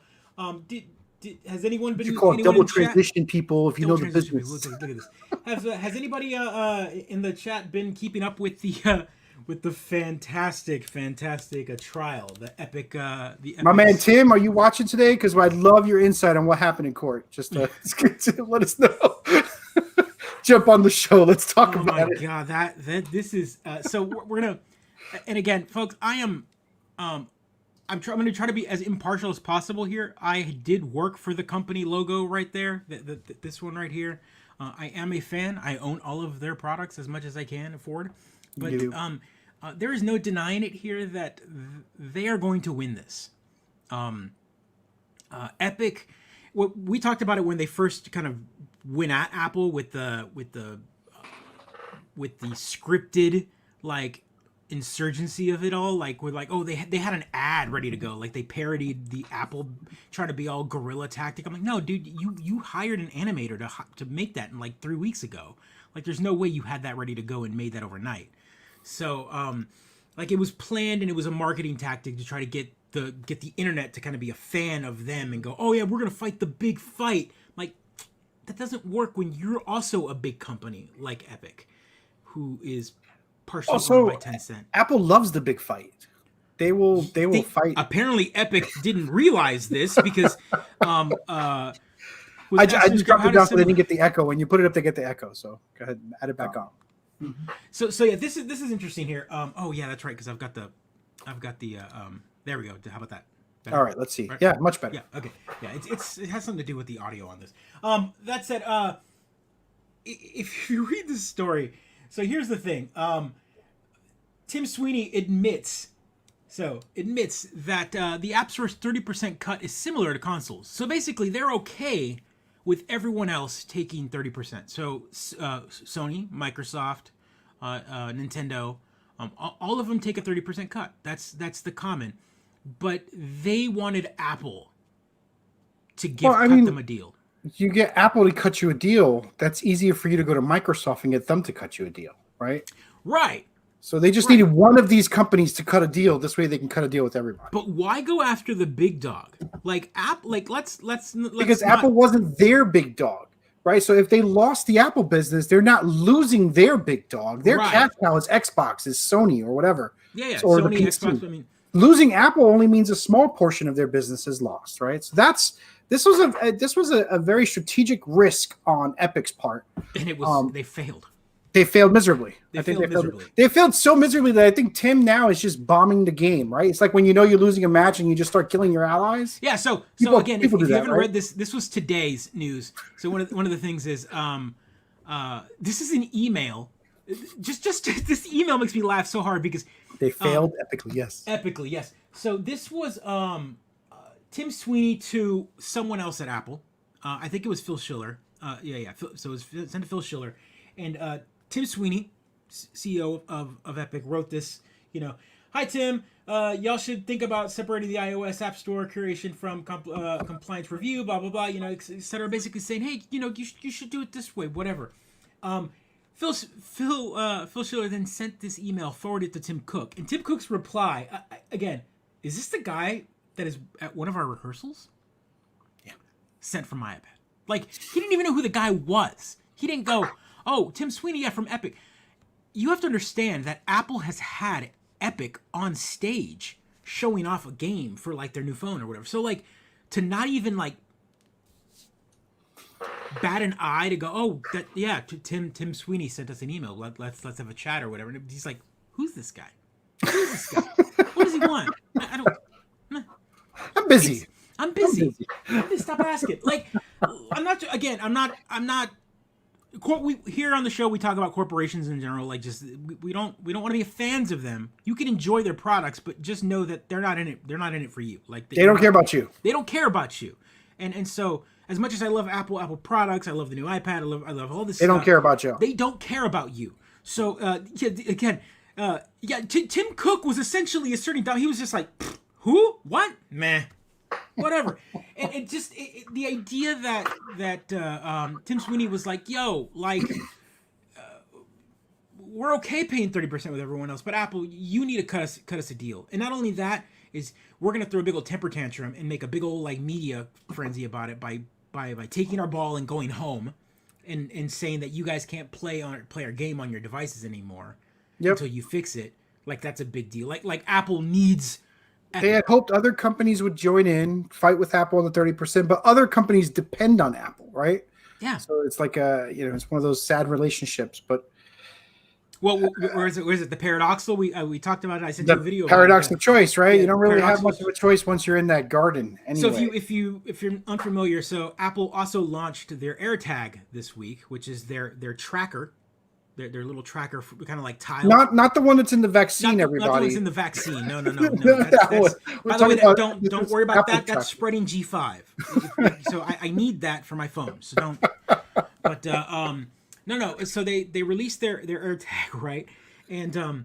Has anyone been? You call it double transition people if you know the business. Look at this. Has anybody in the chat been keeping up with the fantastic trial, the epic? My man Tim, are you watching today? Because I'd love your insight on what happened in court. Just to let us know. Jump on the show. Let's talk about it. Oh my god, this is so we're gonna. And again, folks, I'm going to try to be as impartial as possible here. I did work for the company logo right there, this one right here. I am a fan. I own all of their products as much as I can afford. But there is no denying it here that they are going to win this. Epic, we talked about it when they first kind of went at Apple with the scripted like insurgency of it all, like we're like, oh, they had an ad ready to go, like they parodied the Apple trying to be all guerrilla tactic. I'm like, no dude, you hired an animator to make that in like 3 weeks ago. Like there's no way you had that ready to go and made that overnight. So like it was planned, and it was a marketing tactic to try to get the internet to kind of be a fan of them and go, oh yeah, we're gonna fight the big fight. Like that doesn't work when you're also a big company like Epic, who is partially owned by Tencent. Apple loves the big fight. They will fight. Apparently, Epic didn't realize this because I just dropped it down so they didn't get the echo. When you put it up, they get the echo. So go ahead and add it back on. Mm-hmm. So yeah, this is interesting here. Oh yeah, that's right, because I've got the there we go. How about that? Better? All right, let's see. Right. Yeah, much better. Yeah, okay. Yeah, it has something to do with the audio on this. That said, if you read this story. So here's the thing. Tim Sweeney admits that the App Store's 30% cut is similar to consoles. So basically, they're okay with everyone else taking 30%. So Sony, Microsoft, Nintendo, all of them take a 30% cut. That's the common. But they wanted Apple to cut them a deal. You get Apple to cut you a deal, that's easier for you to go to Microsoft and get them to cut you a deal, right? Right. So they just needed one of these companies to cut a deal. This way they can cut a deal with everybody. But why go after the big dog? Like let's because Apple wasn't their big dog, right? So if they lost the Apple business, they're not losing their big dog. Their cash cow is Xbox, is Sony, or whatever. Yeah. Or Sony, the Xbox. I mean, losing Apple only means a small portion of their business is lost, right? So this was a very strategic risk on Epic's part, and it was they failed. They failed miserably. They failed miserably. They failed so miserably that I think Tim now is just bombing the game, right? It's like when you know you're losing a match and you just start killing your allies. Yeah. So People- again, people if do you that, haven't right? read this was today's news. So one of the things is this is an email. Just this email makes me laugh so hard because They failed epically. Yes. epically, yes. So this was Tim Sweeney to someone else at Apple. I think it was Phil Schiller. So it was sent to Phil Schiller, and Tim Sweeney, CEO of Epic, wrote this. Hi Tim, y'all should think about separating the iOS App Store curation from compliance review. Blah blah blah. Etc. Basically saying, hey, you should do it this way. Whatever. Phil Schiller then sent this email, forwarded to Tim Cook, and Tim Cook's reply again: is this the guy that is at one of our rehearsals? Yeah. Sent from my iPad. Like, he didn't even know who the guy was. He didn't go, oh, Tim Sweeney, yeah, from Epic. You have to understand that Apple has had Epic on stage showing off a game for, like, their new phone or whatever. So, like, to not even, like, bat an eye to go, oh, that, yeah, Tim Sweeney sent us an email. Let's have a chat or whatever. And he's like, who's this guy? Who's this guy? What does he want? I don't... I'm busy. I'm busy. Stop asking. Like, I'm not. We here on the show we talk about corporations in general. Like, just we don't want to be fans of them. You can enjoy their products, but just know that they're not in it. They're not in it for you. Like, They don't care about you. They don't care about you. And so, as much as I love Apple products, I love the new iPad. I love all this. They don't care about you. They don't care about you. So Tim Cook was essentially asserting down. He was just like, who? What? Meh. Whatever. And the idea that Tim Sweeney was like, yo, like, we're okay paying 30% with everyone else, but Apple, you need to cut us a deal. And not only that, is we're gonna throw a big old temper tantrum and make a big old like media frenzy about it by taking our ball and going home and saying that you guys can't play our game on your devices anymore until you fix it. Like, that's a big deal. Like Apple needs. They had hoped other companies would join in, fight with Apple on the 30%, but other companies depend on Apple, right? Yeah. So it's like it's one of those sad relationships. But well, where is it? The paradoxal. We talked about it. I sent you a video. Paradox of choice, right? Yeah, you don't really have much of a choice once you're in that garden. Anyway. So if you're unfamiliar, so Apple also launched their AirTag this week, which is their tracker. Their little tracker, kind of like Tile. Not the one that's in the vaccine, everybody. Not the one's in the vaccine. No. That's, by the way, don't worry about that. That's spreading G5. So I need that for my phone. So don't. But no. So they released their AirTag, right? And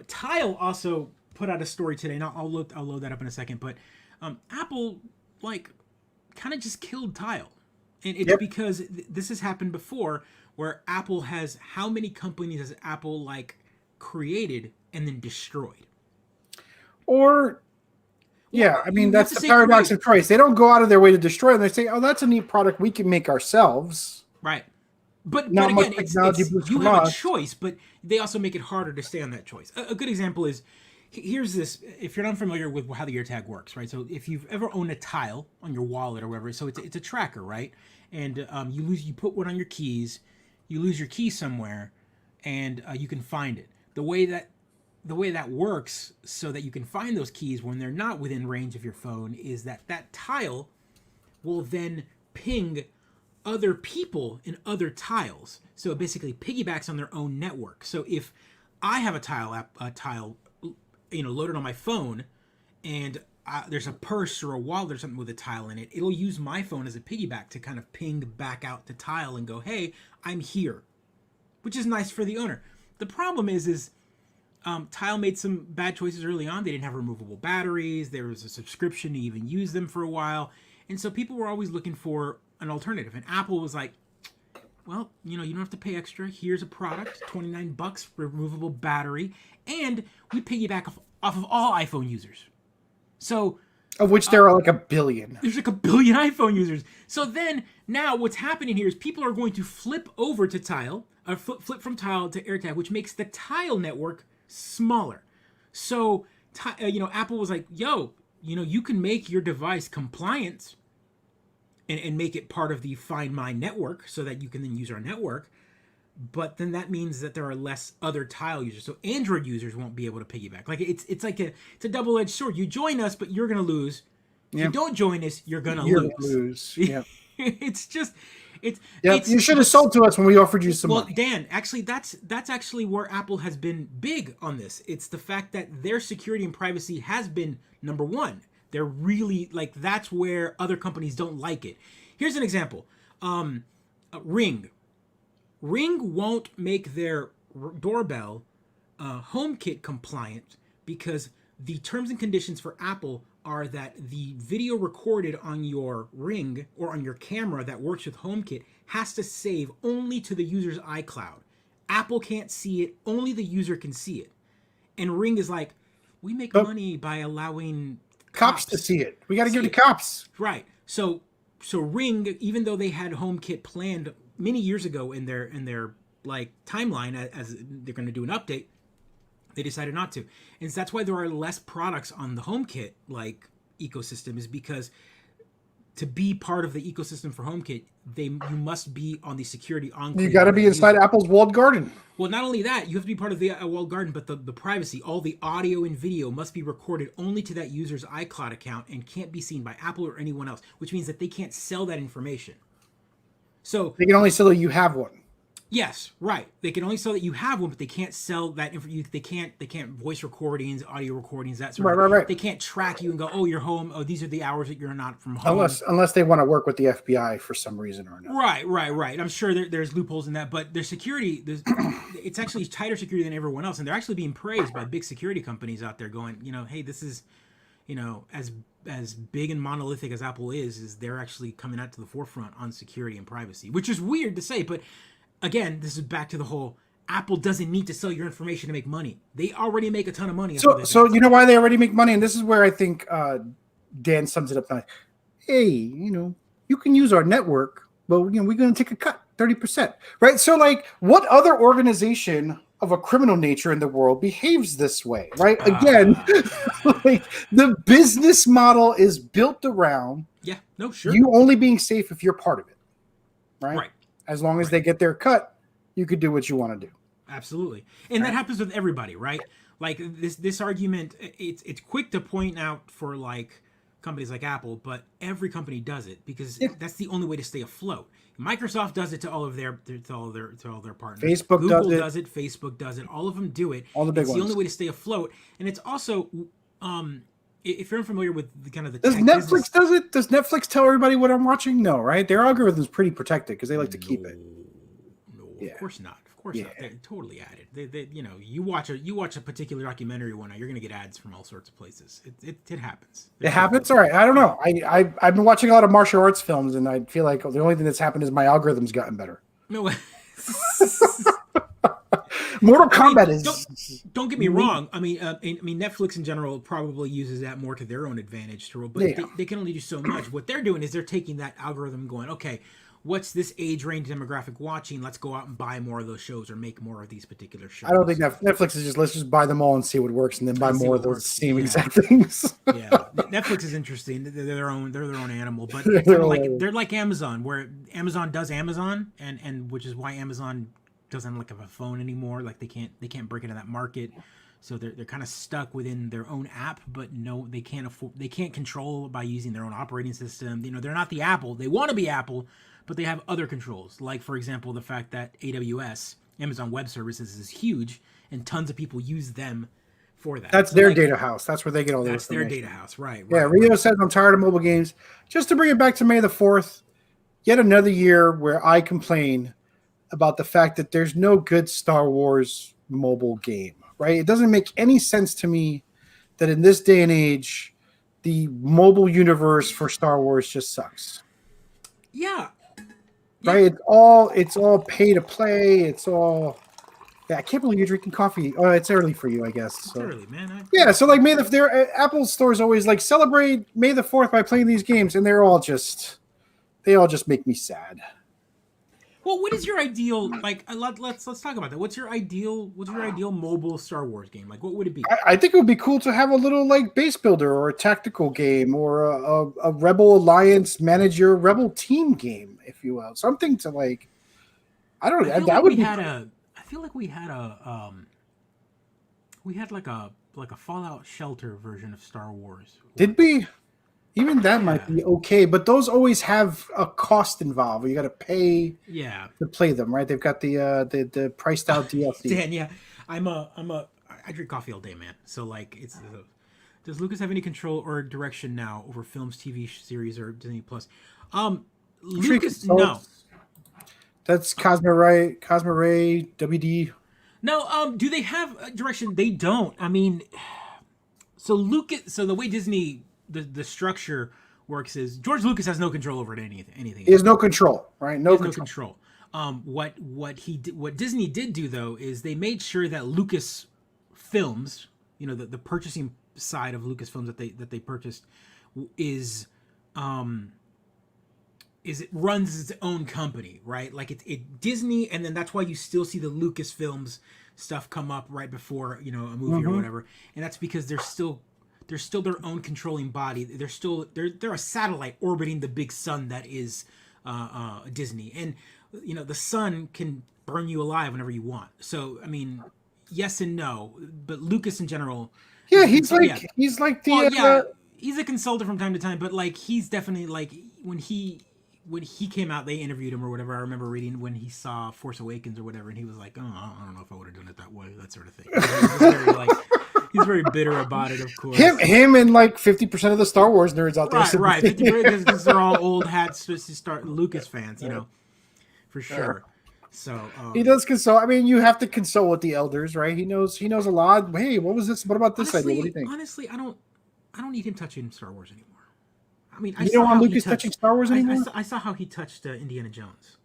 Tile also put out a story today. And I'll load that up in a second. But Apple like kind of just killed Tile, and it's because this has happened before. Where Apple has, how many companies has Apple like created and then destroyed? Or, yeah, I mean, that's the paradox create. of choice. They don't go out of their way to destroy them. They say, oh, that's a neat product we can make ourselves. Right. But Not much again, technology boost you from have us. a choice, but they also make it harder to stay on that choice. A good example is, here's this, if you're not familiar with how the AirTag works, right? So if you've ever owned a Tile on your wallet or whatever, so it's a tracker, right? And you put one on your keys, you lose your key somewhere, and you can find it. The way that works, so that you can find those keys when they're not within range of your phone, is that Tile will then ping other people in other Tiles. So it basically piggybacks on their own network. So if I have a Tile loaded on my phone, and there's a purse or a wallet or something with a Tile in it, it'll use my phone as a piggyback to kind of ping back out to Tile and go, hey, I'm here, which is nice for the owner. The problem is Tile made some bad choices early on. They didn't have removable batteries. There was a subscription to even use them for a while. And so people were always looking for an alternative. And Apple was like, well, you don't have to pay extra. Here's a product, $29, removable battery. And we piggyback off of all iPhone users. So, of which there are like a billion. There's like a billion iPhone users. So then, now what's happening here is people are going to flip over to Tile, or flip from Tile to AirTag, which makes the Tile network smaller. So, Apple was like, yo, you can make your device compliant and make it part of the Find My network so that you can then use our network. but then that means that there are less other tile users. So Android users won't be able to piggyback. Like it's like it's a double-edged sword. You join us, but you're gonna lose. If you don't join us, you're gonna lose. Yeah. It's just it's you should have sold to us when we offered you some money. Dan, actually that's actually where Apple has been big on this. It's the fact that their security and privacy has been number one. They're really like that's where other companies don't like it. Here's an example. Ring won't make their doorbell HomeKit compliant because the terms and conditions for Apple are that the video recorded on your Ring or on your camera that works with HomeKit has to save only to the user's iCloud. Apple can't see it, only the user can see it. And Ring is like, we make money by allowing cops to see it. We got to give it to cops. Right. So Ring, even though they had HomeKit planned many years ago in their like timeline as they're going to do an update, they decided not to. And that's why there are less products on the HomeKit like ecosystem, is because to be part of the ecosystem for HomeKit, you must be on the security enclave. You got to be inside Apple's walled garden. Well, not only that, you have to be part of the walled garden, but the privacy, all the audio and video must be recorded only to that user's iCloud account and can't be seen by Apple or anyone else, which means that they can't sell that information. So they can only sell that you have one. Yes, right. They can only sell that you have one, but they can't sell that. They can't voice recordings, audio recordings, that sort of thing. Right. They can't track you and go, oh, you're home. Oh, these are the hours that you're not from home. Unless they want to work with the FBI for some reason or another. Right. I'm sure there's loopholes in that, but their security, it's actually tighter security than everyone else, and they're actually being praised by big security companies out there, going, hey, this is, as big and monolithic as Apple is they're actually coming out to the forefront on security and privacy, which is weird to say, but. Again, this is back to the whole Apple doesn't need to sell your information to make money. They already make a ton of money. So you know why they already make money? And this is where I think Dan sums it up nice. Hey, you can use our network, but we're going to take a cut, 30%. Right? So like what other organization of a criminal nature in the world behaves this way? Right? Again, like the business model is built around you only being safe if you're part of it. Right. As long as they get their cut, you could do what you want to do. Absolutely. And that happens with everybody, right? Like this argument, it's quick to point out for like companies like Apple, but every company does it because that's the only way to stay afloat. Microsoft does it to all their partners. Google does it. Facebook does it. All of them do it. All the big ones. It's the only way to stay afloat. And it's also if you're unfamiliar with the kind of the does Netflix does it? Does Netflix tell everybody what I'm watching? No, right? Their algorithm's pretty protected because they like to keep it. No, of course not. Of course not. They're totally added. They you watch a particular documentary one night, you're gonna get ads from all sorts of places. It happens. It happens. All right. I don't know. I've been watching a lot of martial arts films, and I feel like the only thing that's happened is my algorithm's gotten better. No. Mortal Kombat is. Don't get me wrong. I mean, Netflix in general probably uses that more to their own advantage, but they can only do so much. What they're doing is they're taking that algorithm and going, okay, what's this age range demographic watching? Let's go out and buy more of those shows or make more of these particular shows. I don't think Netflix is just let's just buy them all and see what works, and then buy more of those same exact things. Yeah, Netflix is interesting. They're their own animal, but they're like Amazon, where Amazon does Amazon, and which is why Amazon doesn't have a phone anymore. Like they can't break into that market, so they're kind of stuck within their own app. But no, they can't control by using their own operating system. They're not the Apple. They want to be Apple, but they have other controls. Like for example, the fact that AWS, Amazon Web Services, is huge, and tons of people use them for that. That's their data house. That's where they get all their information. That's their data house, right? Yeah, Rio says I'm tired of mobile games. Just to bring it back to May the 4th, yet another year where I complain about the fact that there's no good Star Wars mobile game, right? It doesn't make any sense to me that in this day and age, the mobile universe for Star Wars just sucks. Yeah. Right? It's all pay to play. It's all. Yeah, I can't believe you're drinking coffee. Oh, it's early for you, I guess. So. It's early, man. So like Apple stores always like celebrate May the 4th by playing these games, and they all just make me sad. Well, what is your ideal? Like, let's talk about that. What's your ideal mobile Star Wars game? Like, what would it be? I think it would be cool to have a little like base builder or a tactical game or a Rebel Alliance manage your Rebel team game, if you will. Something to like, I don't. I feel That like would we be. had a. I feel like we had a. We had like a Fallout Shelter version of Star Wars. Did we? Even that Yeah. might be okay, but those always have a cost involved. You got to pay Yeah. to play them, right? They've got the priced out DLC. Dan, yeah, I drink coffee all day, man. So like, does Lucas have any control or direction now over films, TV series, or Disney Plus? Lucas, no, That's Cosmo Ray, WD. no. Do they have direction? They don't. I mean, so Lucas. So the way Disney, the structure works is George Lucas has no control over anything. He has no control, right? No He has control. no control. What Disney did do though is they made sure that Lucas Films, you know, the purchasing side of Lucasfilms that they purchased is it runs its own company, right? Like it Disney, and then that's why you still see the Lucasfilms stuff come up right before, you know, a movie or whatever, and that's because they're still their own controlling body. They're a satellite orbiting the big sun that is Disney, and you know the sun can burn you alive whenever you want. So I mean, yes and no, but Lucas in general. Yeah, he's like the. Well, yeah, he's a consultant from time to time, but like he's definitely like when he came out, they interviewed him or whatever. I remember reading when he saw Force Awakens or whatever, and he was like, "Oh, I don't know if I would have done it that way," that sort of thing. He's very bitter about it, of course. Him and like 50% of the Star Wars nerds out there. Right. Because they're all old hats, Lucas fans, you know, for sure. So he does console. I mean, you have to console with the elders, right? He knows a lot. Hey, what was this? What about this idea? What do you think? Honestly, I don't need him touching Star Wars anymore. I mean, you don't want Lucas touching Star Wars anymore? I saw how he touched Indiana Jones.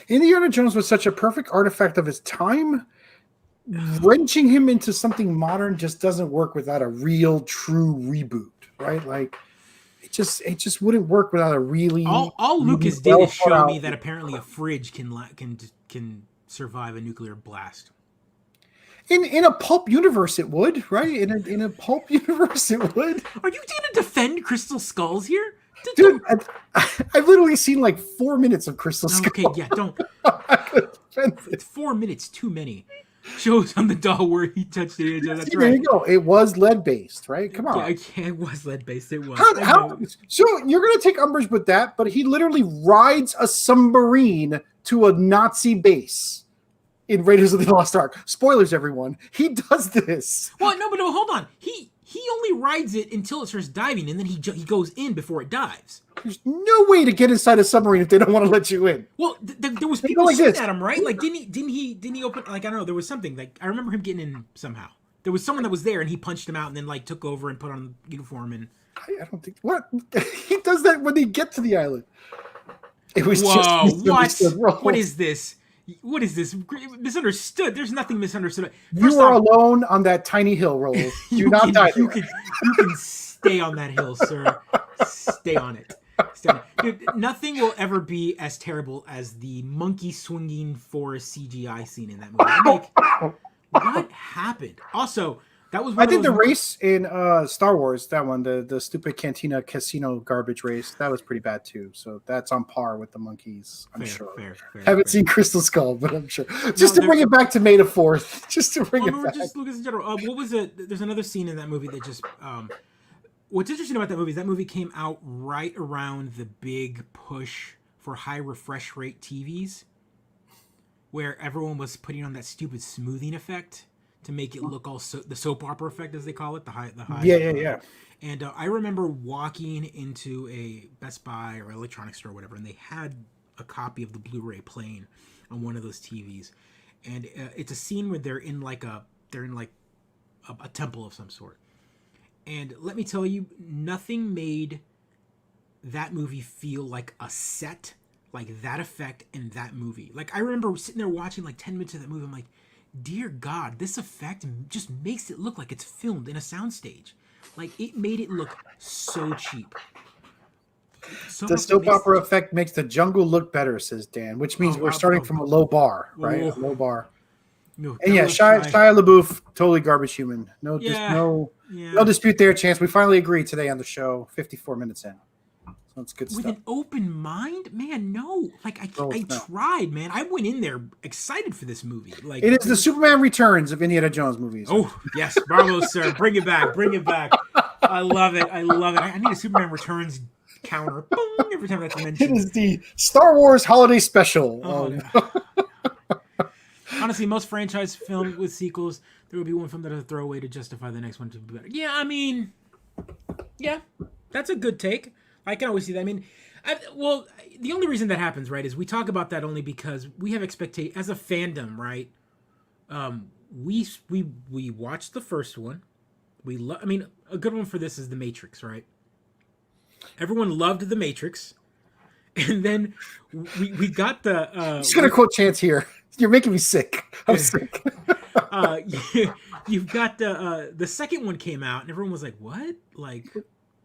Indiana Jones was such a perfect artifact of his time. Wrenching him into something modern just doesn't work without a real, true reboot, right? Like it just wouldn't work without a really. All Lucas did is show me that apparently a fridge can survive a nuclear blast. In a pulp universe, it would, right? In a pulp universe, it would. Are you going to defend Crystal Skulls here? Dude, I've literally seen like 4 minutes of Crystal Skull. Okay, yeah, don't. It's 4 minutes too many. Shows on the doll where he touched it. That's See, right. there you go. It was lead based, right? Come on. Yeah, it was lead based. It was. So you're gonna take umbrage with that, but he literally rides a submarine to a Nazi base in Raiders of the Lost Ark. Spoilers, everyone. He does this. Well, no, but hold on. He only rides it until it starts diving, and then he goes in before it dives. There's no way to get inside a submarine if they don't want to let you in. Well, there was people shooting at him, right? Like, didn't he open? Like, I don't know. There was something. Like, I remember him getting in somehow. There was someone that was there, and he punched him out, and then like took over and put on the uniform. And I don't think what he does that when they get to the island. It was What is this? What is this? Misunderstood. There's nothing misunderstood. You are alone on that tiny hill, Roll. Do not die. You can stay on that hill, sir. Stay on it. Dude, nothing will ever be as terrible as the monkey swinging forest CGI scene in that movie. Like, what happened? Also, that was. I think the race in Star Wars, that one, the stupid Cantina Casino garbage race, that was pretty bad too. So that's on par with the monkeys, I'm sure. Fair, Haven't seen Crystal Skull, but I'm sure. Just to bring it back to May the 4th. Just to bring it back. Just Lucas in general. What was it? There's another scene in that movie that just. What's interesting about that movie is that movie came out right around the big push for high refresh rate TVs, where everyone was putting on that stupid smoothing effect to make it look all the soap opera effect, as they call it, the high. Yeah. And I remember walking into a Best Buy or electronics store or whatever, and they had a copy of the Blu-ray playing on one of those TVs, and it's a scene where they're in a temple of some sort. And let me tell you, nothing made that movie feel like a set, like that effect in that movie. Like, I remember sitting there watching like 10 minutes of that movie. I'm like, dear God, this effect just makes it look like it's filmed in a soundstage. Like, it made it look so cheap. The soap opera effect makes the jungle look better, says Dan, which means we're starting from a low bar, right? A low bar. No, and yeah, Shia LaBeouf, totally garbage human. No dispute there, Chance. We finally agreed today on the show, 54 minutes in. So it's good with stuff. an open mind, man. No, like Oh, I no. tried, man. I went in there excited for this movie. Like It is the Superman Returns of Indiana Jones movies. Oh yes, bravo, sir. Bring it back. Bring it back. I love it. I love it. I need a Superman Returns counter. Boom, every time that's It mentioned. is the Star Wars Holiday Special. Oh, honestly, most franchise films with sequels, there will be one film that is a throwaway to justify the next one to be better. Yeah, I mean, yeah, that's a good take. I can always see that. I mean, well, the only reason that happens, right, is we talk about that only because we have expectation as a fandom, right? We watched the first one. I mean, a good one for this is The Matrix, right? Everyone loved The Matrix, and then we got the. I'm just gonna quote Chance here. You're making me sick. I'm sick. You've got the second one came out, and everyone was like, "What? Like,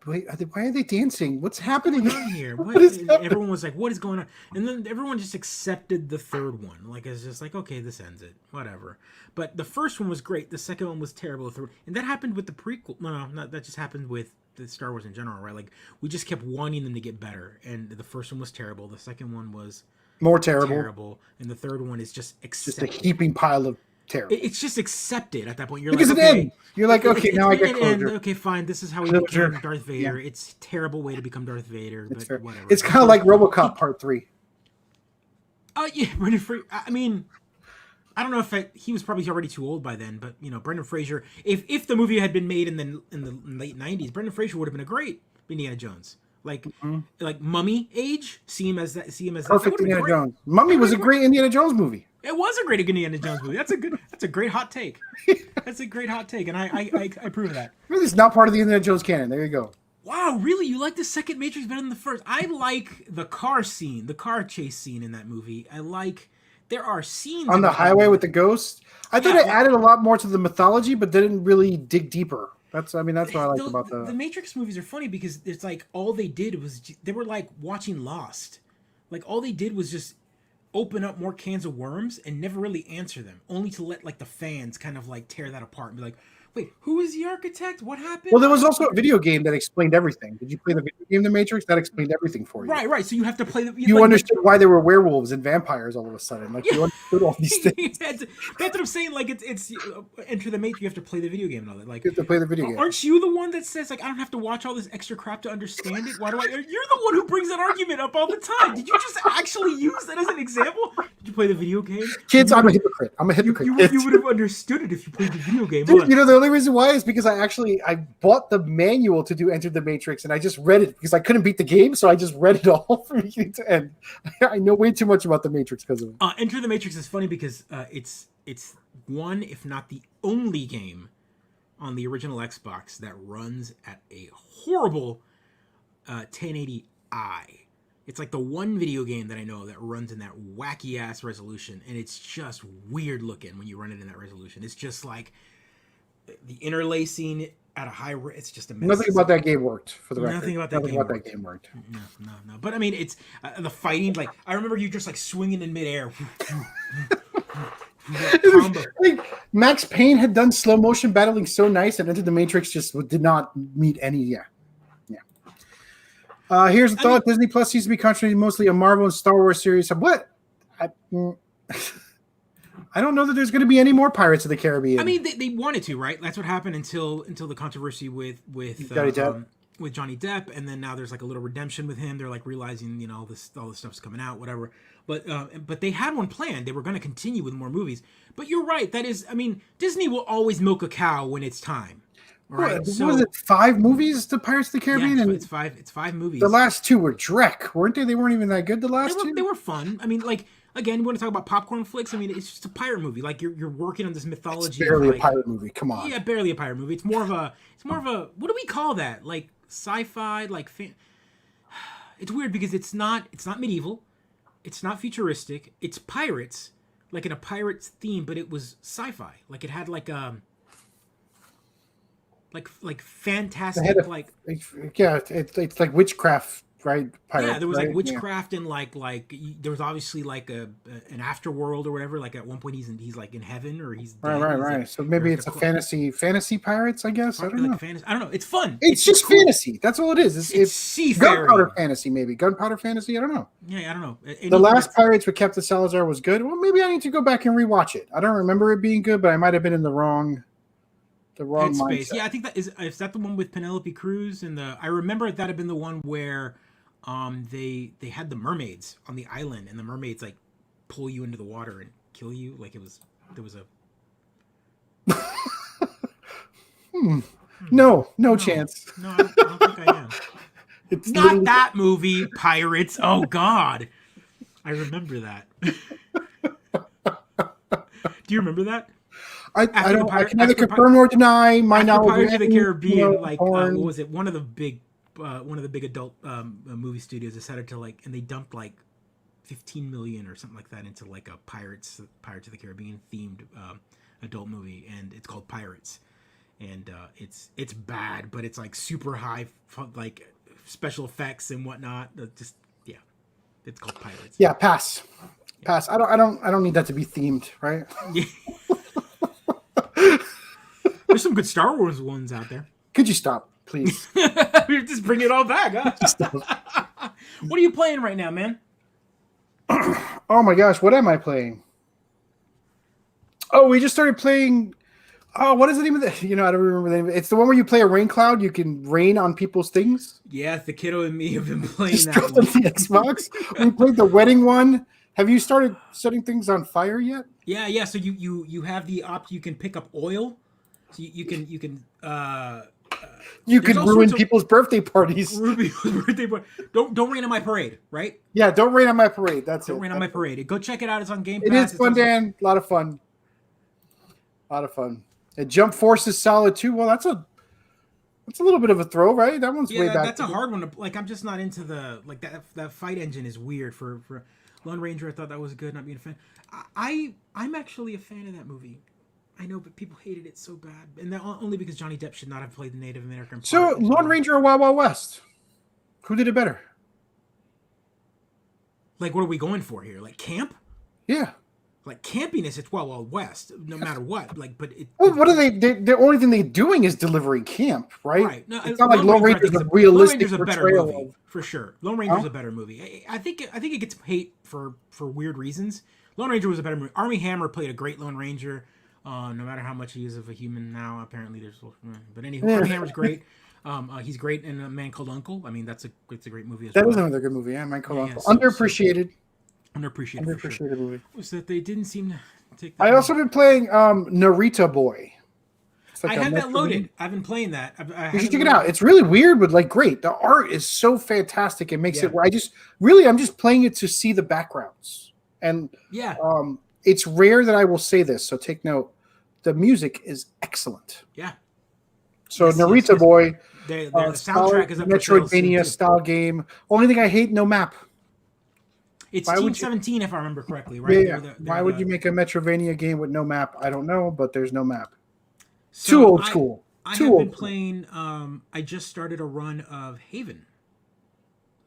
Wait, why are they dancing? What's happening what's going on here? What is And happening? everyone was like, "What is going on?" And then everyone just accepted the third one. Like it's just like, okay, this ends it, whatever. But the first one was great. The second one was terrible. The third, and that happened with the prequel. No, not that just happened with the Star Wars in general, right? Like we just kept wanting them to get better, and the first one was terrible. The second one was More terrible. and the third one is just Just a accepted. heaping pile of terror. It's just accepted at that point. You're Because like, it okay, ends. You're like, okay, now I get and closure. okay, fine. This is how we Closure. became Darth Vader. It's a terrible way to become Darth Vader, It's but fair. whatever. It's kind of like RoboCop Part 3. Yeah, Brendan Fraser. I mean, I don't know if he was probably already too old by then, but you know, Brendan Fraser. If the movie had been made in the late '90s, Brendan Fraser would have been a great Indiana Jones. Like Mummy age. See him as that. Perfect Indiana Jones. Mummy was a great Indiana Jones movie. It was a great Indiana Jones movie. That's a great hot take. That's a great hot take, and I approve of that. Really, it's not part of the Indiana Jones canon. There you go. Wow, really? You like the second Matrix better than the first? I like the car scene, the car chase scene in that movie. There are scenes On the highway with the ghost. I thought Yeah, it added a lot more to the mythology, but didn't really dig deeper. That's what I liked about the Matrix movies are funny because it's like all they did was they were like watching Lost. Like all they did was just open up more cans of worms and never really answer them, only to let like the fans kind of like tear that apart and be like, wait, who is the architect? What happened? Well, there was also a video game that explained everything. Did you play the video game The Matrix? That explained everything for you. Right. So you have to play the. You understood why there were werewolves and vampires all of a sudden. Like you understood all these things. That's what I'm saying. Like it's Enter the Matrix. You have to play the video game and all that. Like You have to play the video game. aren't you the one that says like I don't have to watch all this extra crap to understand it? Why do I? You're the one who brings that argument up all the time. Did you just actually use that as an example? Did you play the video game? Kids, I'm a hypocrite. I'm a hypocrite. You Kids. would have understood it if you played the video game. Hold Dude, on. you know the only reason why is because I bought the manual to do Enter the Matrix and I just read it because I couldn't beat the game, so I just read it all from beginning to end. I know way too much about the Matrix because of it. Enter the Matrix is funny because it's one, if not the only game on the original Xbox that runs at a horrible 1080i. It's like the one video game that I know that runs in that wacky ass resolution, and it's just weird looking when you run it in that resolution. It's just like the interlacing at a high rate. It's just a mess. Nothing about that game worked for the record. Nothing about that game worked. No. But I mean, it's the fighting. Like I remember you just like swinging in midair. Combo. Like, Max Payne had done slow motion battling so nice, and Enter the Matrix just did not meet any. Yeah. Here's the thought: Disney Plus seems to be concentrating mostly on Marvel and Star Wars series. What? I don't know that there's going to be any more Pirates of the Caribbean. I mean, they wanted to, right? That's what happened until the controversy with Johnny Depp. With Johnny Depp, and then now there's like a little redemption with him. They're like realizing, all this stuff's coming out, whatever. But they had one planned. They were going to continue with more movies. But you're right. That is, I mean, Disney will always milk a cow when it's time. Right? What was it? 5 movies to Pirates of the Caribbean, Yeah, and it's five movies. the last 2 were dreck, weren't they? They weren't even that good. The last 2. They were fun. I mean, like again, you want to talk about popcorn flicks? I mean, it's just a pirate movie. Like you're working on this mythology. It's barely of, a pirate movie. Come on. Yeah, barely a pirate movie. It's more of a what do we call that? Like sci-fi, like it's weird because it's not medieval, it's not futuristic. It's pirates, like in a pirates theme, but it was sci-fi. Like it had like fantastic It had like yeah, it's like witchcraft right? Pirates, Yeah, there was right? like witchcraft and there was obviously like an afterworld or whatever. Like at one point he's like in heaven or he's dead. Right, He's right. like, So maybe there's it's a fantasy pirates, I guess. I don't know. fantasy. I don't know. It's fun. It's just cool. fantasy. That's all it is. It's seafaring. Gunpowder fantasy, maybe. Gunpowder fantasy. I don't know. Yeah, I don't know. The last Pirates with Captain Salazar was good. Well, maybe I need to go back and rewatch it. I don't remember it being good, but I might have been in the wrong headspace. mindset. Yeah, I think is that the one with Penelope Cruz and I remember that had been the one where they had the mermaids on the island and the mermaids like pull you into the water and kill you. Like there was a No chance. No, I don't think I am. It's Not literally- that movie, Pirates. Oh God, I remember that. Do you remember that? I After don't. I can neither after confirm nor deny my After knowledge. Pirates of the any, Caribbean, porn. what was it? One of the big adult movie studios decided to and they dumped like 15 million or something like that into like a Pirates of the Caribbean themed adult movie, and it's called Pirates, and it's bad, but it's like super high like special effects and whatnot. It's called Pirates. Yeah, pass. I don't need that to be themed, right? Yeah. There's some good Star Wars ones out there. Could you stop, please? We just bring it all back, huh? What are you playing right now, man? Oh my gosh, what am I playing? Oh, we just started playing. Oh, what is the name of the? I don't remember the name. It's the one where you play a rain cloud. You can rain on people's things. Yeah, the kiddo and me have been playing Just that dropped one. on the Xbox. We played the wedding one. Have you started setting things on fire yet? Yeah. So you have the you can pick up oil. So you can You could There's all ruin sorts of- people's birthday parties. birthday boy. Don't rain on my parade, right? Yeah, don't rain on my parade. That's Don't it. rain on my parade. Go check it out. It's on Game It Pass. is fun, It's also- Dan. A lot of fun. And Jump Force is solid too. Well, that's a little bit of a throw, right? That one's way back. That's a hard one. I'm just not into the that fight engine is weird for Lone Ranger. I thought that was good. Not being a fan. I'm actually a fan of that movie. I know, but people hated it so bad, and that only because Johnny Depp should not have played the Native American. So, part. Lone Ranger or Wild Wild West? Who did it better? Like, what are we going for here? Like camp? Yeah. Like campiness? It's Wild Wild West, no matter what. Well, what are they? The only thing they're doing is delivering camp, right? Right. No, it's not like Lone Ranger's a realistic portrayal movie, for sure. Lone Ranger's a better movie. I think it gets hate for weird reasons. Lone Ranger was a better movie. Armie Hammer played a great Lone Ranger. No matter how much he is of a human now, apparently but anyway, Armie Hammer's great. He's great in A Man Called Uncle. I mean, it's a great movie as well. That is another good movie. Yeah, Man Called Uncle. so- Underappreciated. Underappreciated for sure. movie. Was that they didn't seem to take that. I also been playing Narita Boy. It's like I a had that Metroid- loaded. I've been playing that. You should check it out. It's really weird, but like great. The art is so fantastic. It makes it where I'm just playing it to see the backgrounds. And Yeah. It's rare that I will say this, so take note. The music is excellent. Yeah. So Yes, Narita yes. Boy, The soundtrack is up for sale soon, Metroidvania too. style game. Only thing I hate, no map. It's Why Team would you- 17, if I remember correctly, right? Yeah. Why would you make a Metroidvania game with no map? I don't know, but there's no map. So Too old school. I Too have old been school. playing. I just started a run of Haven.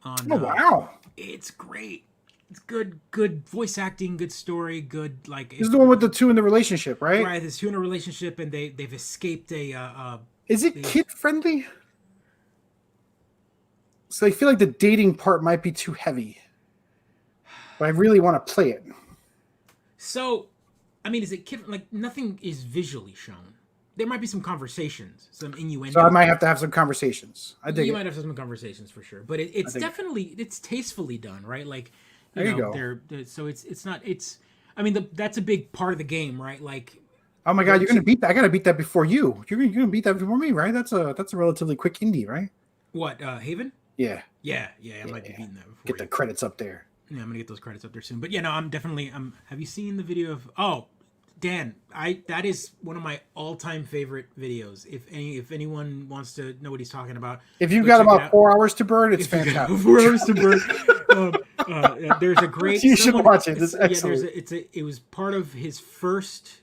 On, Oh wow! It's great. It's good voice acting, good story, good This is the one with the two in the relationship, right? right. There's two in a relationship, and they've escaped a. Is it kid friendly? So I feel like the dating part might be too heavy, but I really want to play it. So, I mean, is it kid like nothing is visually shown? There might be some conversations, some innuendo. So I might have to have some conversations. I dig you it. might have some conversations for sure, but it's dig it. definitely it's tastefully done, right? Like There you go. So it's not it's. I mean, that's a big part of the game, right? Like, Oh my god, you're gonna beat that! I gotta beat that before you. You're gonna beat that before me, right? That's a relatively quick indie, right? what Haven? Yeah. Yeah, I might be beating that before. Get the credits up there. Yeah, I'm gonna get those credits up there soon. But yeah, no, I'm definitely. Have you seen the video of? Oh, Dan, that is one of my all-time favorite videos. If anyone wants to know what he's talking about, If you've go got check it about out. 4 hours to burn, it's fantastic. 4 hours to burn. There's a great. You should watch it. It's excellent. It was part of his first.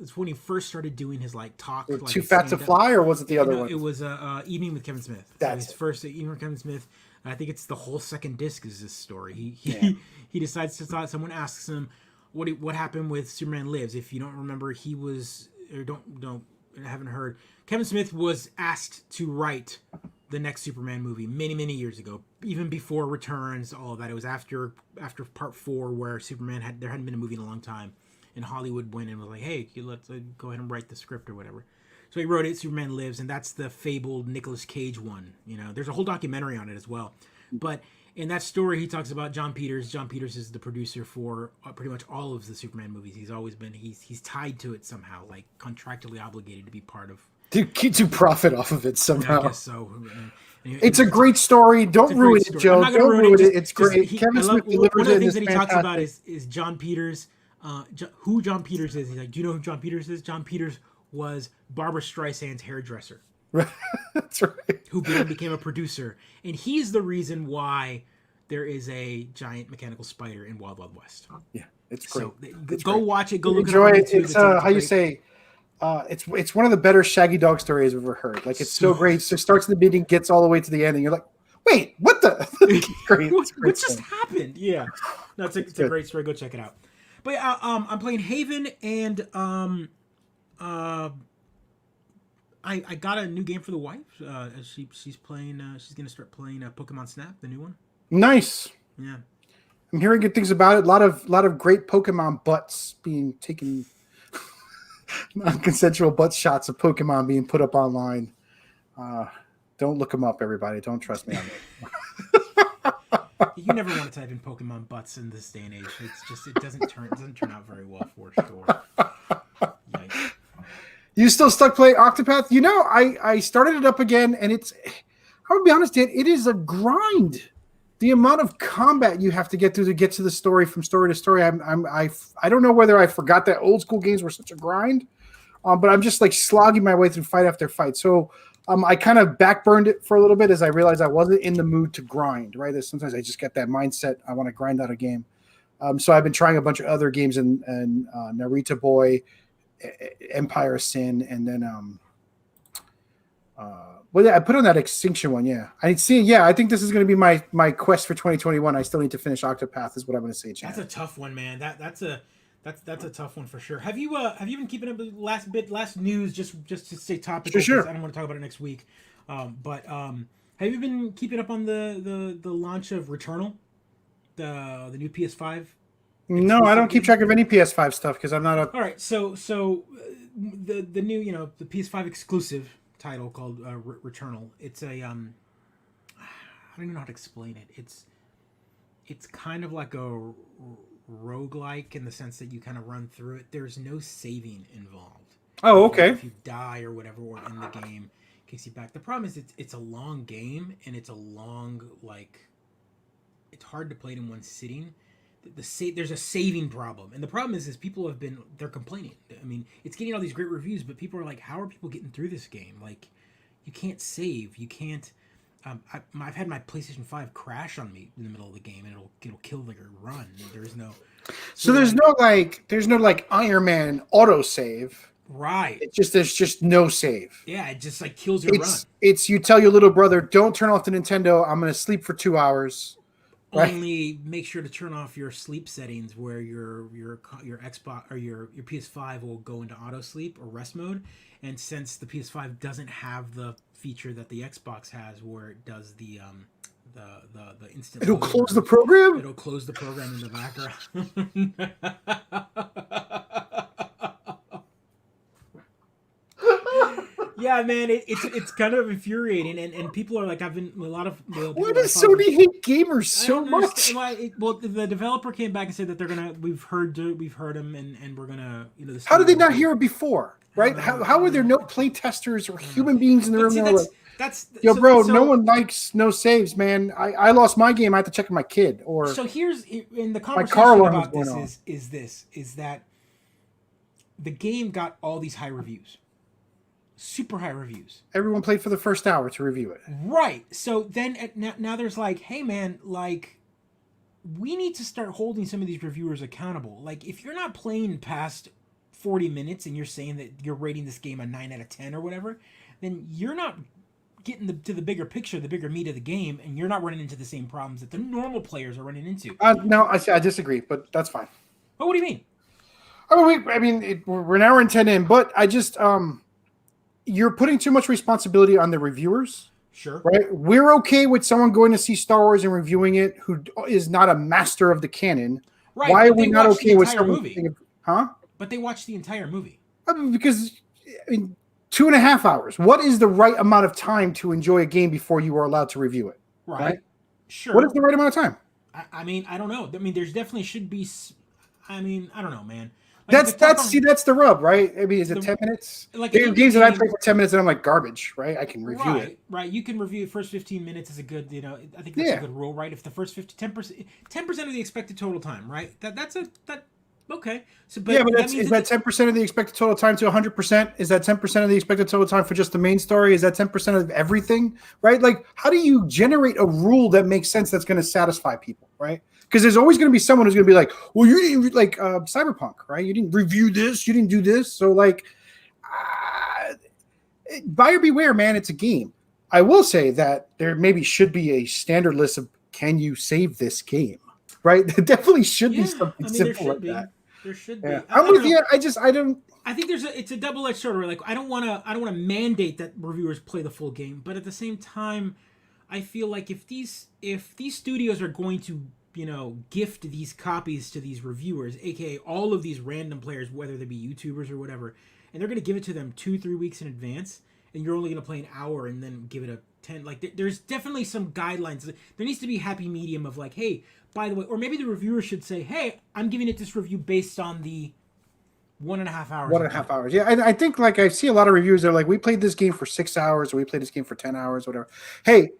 It's when he first started doing his talk. Too Fat to Fly, or was it the other one? It was Evening with Kevin Smith. That's his it. first Evening with Kevin Smith. I think it's the whole second disc is this story. Yeah. He decides to thought someone asks him what happened with Superman Lives. If you don't remember, he was or don't haven't heard. Kevin Smith was asked to write the next Superman movie many years ago, even before Returns, all of that. It was after Part 4 where there hadn't been a movie in a long time, and Hollywood went and was like, hey, let's go ahead and write the script or whatever. So he wrote it, Superman Lives, and that's the fabled Nicolas Cage one. There's a whole documentary on it as well. But in that story, he talks about John Peters. John Peters is the producer for pretty much all of the Superman movies. He's always been he's tied to it somehow, like contractually obligated to be part of. To profit off of it somehow. I guess so. It's a great story. Don't ruin it, Joe. Don't ruin it. It's great. Kevin Smith delivers one of the it. things that he talks about is John Peters. Who John Peters is. He's like, do you know who John Peters is? John Peters was Barbara Streisand's hairdresser. That's right. Who became a producer. And he's the reason why there is a giant mechanical spider in Wild Wild West. Yeah, it's great. So go watch it. Go look Enjoy it up. It's how you say. It's one of the better Shaggy Dog stories I've ever heard. Like it's so great. So it starts in the beginning, gets all the way to the end, and you're like, "Wait, what the?" Great. What just happened? Yeah, no, it's a great story. Go check it out. But I'm playing Haven, and I got a new game for the wife. She's playing. She's gonna start playing Pokemon Snap, the new one. Nice. Yeah, I'm hearing good things about it. A lot of great Pokemon butts being taken. Non-consensual butt shots of Pokemon being put up online. Don't look them up, everybody. Don't trust me on that. You never want to type in Pokemon butts in this day and age. It's just it doesn't turn out very well for sure. Yikes. You still stuck playing Octopath? I started it up again, and I would be honest, Dan, it is a grind. The amount of combat you have to get through to get to the story from story to story. I don't know whether I forgot that old school games were such a grind, but I'm just like slogging my way through fight after fight. So I kind of backburned it for a little bit as I realized I wasn't in the mood to grind. Right, sometimes I just get that mindset I want to grind out a game. So I've been trying a bunch of other games and Narita Boy, Empire of Sin, and then I put on that Extinction one. Yeah, I think this is going to be my quest for 2021. I still need to finish Octopath. Is what I'm going to say, Chad. That's a tough one, man. That's a tough one for sure. Have you been keeping up with last news just to stay topical? Sure. I don't want to talk about it next week. But have you been keeping up on the launch of Returnal, the new PS5? No, I don't keep track of any PS5 stuff because I'm not a. All right, so the new the PS5 exclusive title called Returnal. It's a I don't even know how to explain it. It's kind of like a roguelike in the sense that you kind of run through it. There's no saving involved. Oh, okay. If you die or whatever, or in the game kicks you back. The problem is it's a long game, and it's a long it's hard to play it in one sitting. There's a saving problem, and the problem is people they're complaining. I mean, it's getting all these great reviews, but people are like, how are people getting through this game? Like, you can't save, you can't. I've had my PlayStation 5 crash on me in the middle of the game, and it'll kill your run. There's no. So there's no Iron Man auto save. Right. There's just no save. Yeah, it just kills your run. It's you tell your little brother, don't turn off the Nintendo. I'm gonna sleep for 2 hours. Right. Only make sure to turn off your sleep settings where your Xbox or your PS5 will go into auto sleep or rest mode. And since the PS5 doesn't have the feature that the Xbox has, where it does the instant, it'll close the program. It'll close the program in the background. Yeah, man, it's kind of infuriating, and people are like, I've been a lot of. Why does Sony hate gamers so much? Well, the developer came back and said that we've heard them, and we're gonna This how did they not hear it before? Right? How are there no play testers or human beings in the room? No one likes no saves, man. I lost my game. I have to check with my kid. Or so here's in the car conversation about this is that the game got all these high reviews. Super high reviews. Everyone played for the first hour to review it. Right. So then now there's hey man, we need to start holding some of these reviewers accountable. If you're not playing past 40 minutes and you're saying that you're rating this game a 9 out of 10 or whatever, then you're not getting to the bigger picture, the bigger meat of the game, and you're not running into the same problems that the normal players are running into. No, I disagree, but that's fine. But what do you mean? We're an hour and 10 in, but I just you're putting too much responsibility on the reviewers. Sure. Right? We're okay with someone going to see Star Wars and reviewing it who is not a master of the canon. Right. Why are we not okay with someone movie? Huh? But they watch the entire movie. Because 2.5 hours. What is the right amount of time to enjoy a game before you are allowed to review it? Right. Sure. What is the right amount of time? I mean, I don't know. I mean, there's definitely should be. I mean, I don't know, man. That's the rub, right? I mean, is it 10 minutes? Like games that I play for 10 minutes and I'm like garbage, right? I can review it. Right. You can review the first 15 minutes is a good, I think that's a good rule, right? If the first 10% of the expected total time, right? Okay. So, but is that 10% of the expected total time to 100%? Is that 10% of the expected total time for just the main story? Is that 10% of everything, right? Like, how do you generate a rule that makes sense that's going to satisfy people, right? Because there's always going to be someone who's going to be like, well, you didn't like Cyberpunk, right? You didn't review this, you didn't do this. So like, buyer beware, man. It's a game. I will say that there maybe should be a standard list of can you save this game, right? There definitely should be something simple like that. There should be. I'm with you. I don't. I think it's a double-edged sword. Where like I don't want to mandate that reviewers play the full game, but at the same time, I feel like if these studios are going to gift these copies to these reviewers, aka all of these random players, whether they be YouTubers or whatever, and they're going to give it to them 2-3 weeks in advance, and you're only going to play an hour and then give it a 10. Like, there's definitely some guidelines. There needs to be a happy medium of like, hey, by the way, or maybe the reviewer should say, hey, I'm giving it this review based on the 1.5 hours. 1.5 hours. Yeah, I think like I see a lot of reviews. They're like, we played this game for 6 hours, or we played this game for 10 hours, whatever. Hey,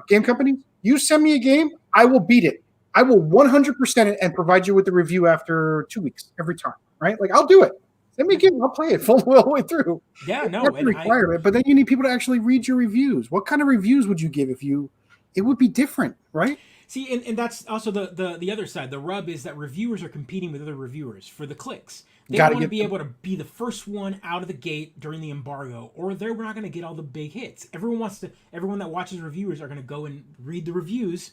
game company, you send me a game, I will beat it. I will 100% it and provide you with the review after 2 weeks every time, right? Like, I'll do it. Send me a game, I'll play it full the way through. Yeah, no. That's a requirement, but then you need people to actually read your reviews. What kind of reviews would you give it would be different, right? See, and that's also the other side. The rub is that reviewers are competing with other reviewers for the clicks. They want to be able to be the first one out of the gate during the embargo, or they're not going to get all the big hits. Everyone that watches reviewers are going to go and read the reviews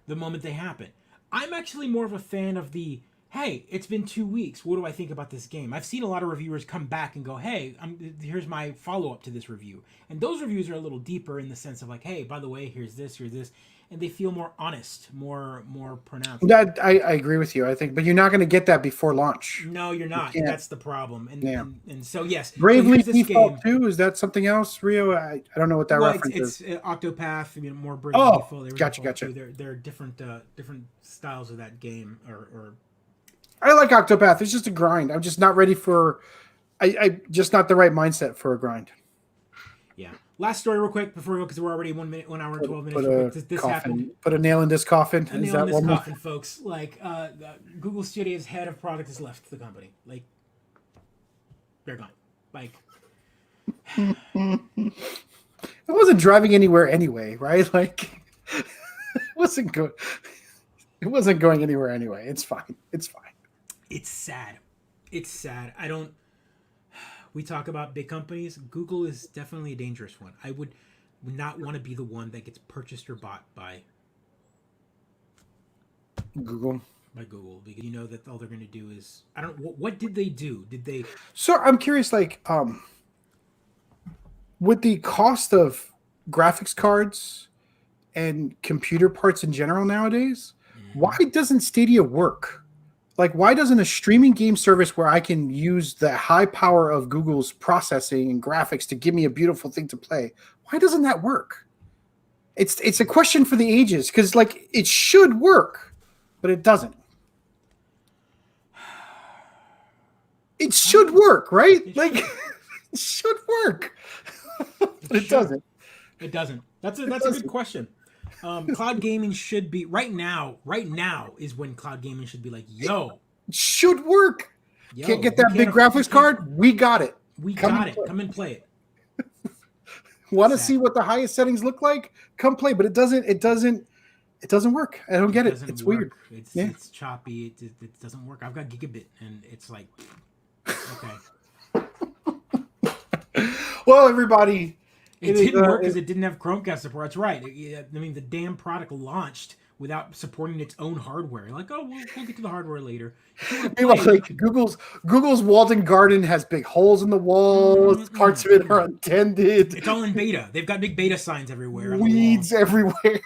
the moment they happen. I'm actually more of a fan of hey, it's been 2 weeks. What do I think about this game? I've seen a lot of reviewers come back and go, hey, here's my follow-up to this review. And those reviews are a little deeper in the sense of like, hey, by the way, here's this. And they feel more honest, more pronounced. That I agree with you, I think. But you're not going to get that before launch. No, you're not. That's the problem. And so, yes. Bravely so Default 2, is that something else, Rio? I don't know what that reference is. It's Octopath, more Bravely Default. Gotcha. They're different styles of that game. Or I like Octopath. It's just a grind. I'm just not ready for... I just not the right mindset for a grind. Yeah. Last story real quick before we go, because we're already 1 hour and 12 minutes. This happened. Put a nail in this coffin. A nail in this coffin, folks. Like, Google Studios head of product has left the company. Like, they're gone. Like... It wasn't driving anywhere anyway, right? Like, it wasn't good. It wasn't going anywhere anyway. It's fine. It's sad. I don't... We talk about big companies. Google is definitely a dangerous one. I would not want to be the one that gets purchased or bought by Google. Because you know that all they're going to do is... I don't... What did they do? Did they... So I'm curious, like, with the cost of graphics cards and computer parts in general nowadays, why doesn't Stadia work? Like, why doesn't a streaming game service where I can use the high power of Google's processing and graphics to give me a beautiful thing to play, why doesn't that work? It's a question for the ages, because, like, it should work, but it doesn't. It should work, right? It should work. But it doesn't. It doesn't. That's a good question. Cloud gaming should be right now is when cloud gaming should be like, yo, it should work. Can't get that big graphics card? We got it. Come and play it. Want to see what the highest settings look like? Come play, but it doesn't work. I don't get it. It's weird. It's choppy. It doesn't work. I've got gigabit and it's like, okay. Well, everybody, It didn't work because it didn't have Chromecast support. That's right. I mean, the damn product launched without supporting its own hardware. Like, oh, we'll get to the hardware later. Like Google's walled-in garden has big holes in the walls. Parts of it are untended. It's all in beta. They've got big beta signs everywhere. Weeds everywhere.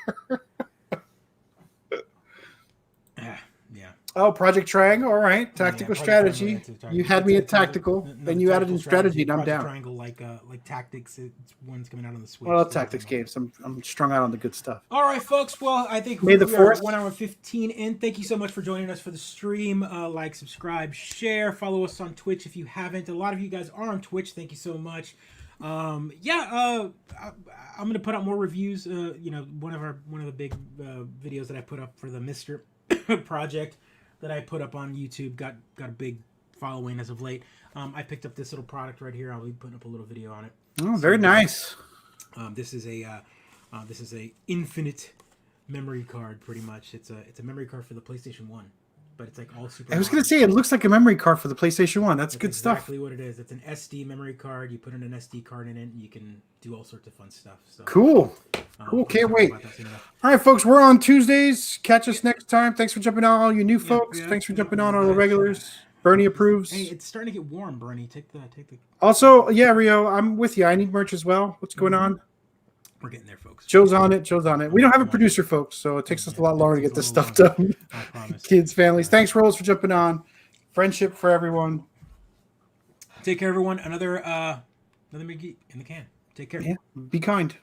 Yeah. Oh, Project Triangle. All right, tactical strategy. You had me at tactical, then you added in strategy, and I'm Project down. Triangle, like Tactics. It's one's coming out on the Switch. Well, tactics games. I'm strung out on the good stuff. All right, folks. Well, I think May the we are 4th. 1 hour 15 in. Thank you so much for joining us for the stream. Like, subscribe, share, follow us on Twitch if you haven't. A lot of you guys are on Twitch. Thank you so much. I'm gonna put out more reviews. One of the big videos that I put up for the Mr. project that I put up on YouTube got a big following as of late. I picked up this little product right here. I'll be putting up a little video on it. Oh, very nice. This is a infinite memory card, pretty much. It's a memory card for the PlayStation 1, but it's like all super. I was going to say, it looks like a memory card for the PlayStation 1. That's good stuff. Exactly what it is. It's an SD memory card. You put in an SD card in it, and you can do all sorts of fun stuff. So, cool. Cool. Can't wait. All right, folks. We're on Tuesdays. Catch us next time. Thanks for jumping on, all you new folks. Thanks for jumping on, all the regulars. Bernie approves. Hey, it's starting to get warm, Bernie. Take the. Also, yeah, Rio, I'm with you. I need merch as well. What's going on? We're getting there, folks. Joe's on it. We don't have a producer, folks, so it takes us a lot longer to get this stuff done. I promise. Kids, families. Thanks, Rolls, for jumping on. Friendship for everyone. Take care, everyone. Another Mid-Geek in the can. Take care. Yeah. Be kind.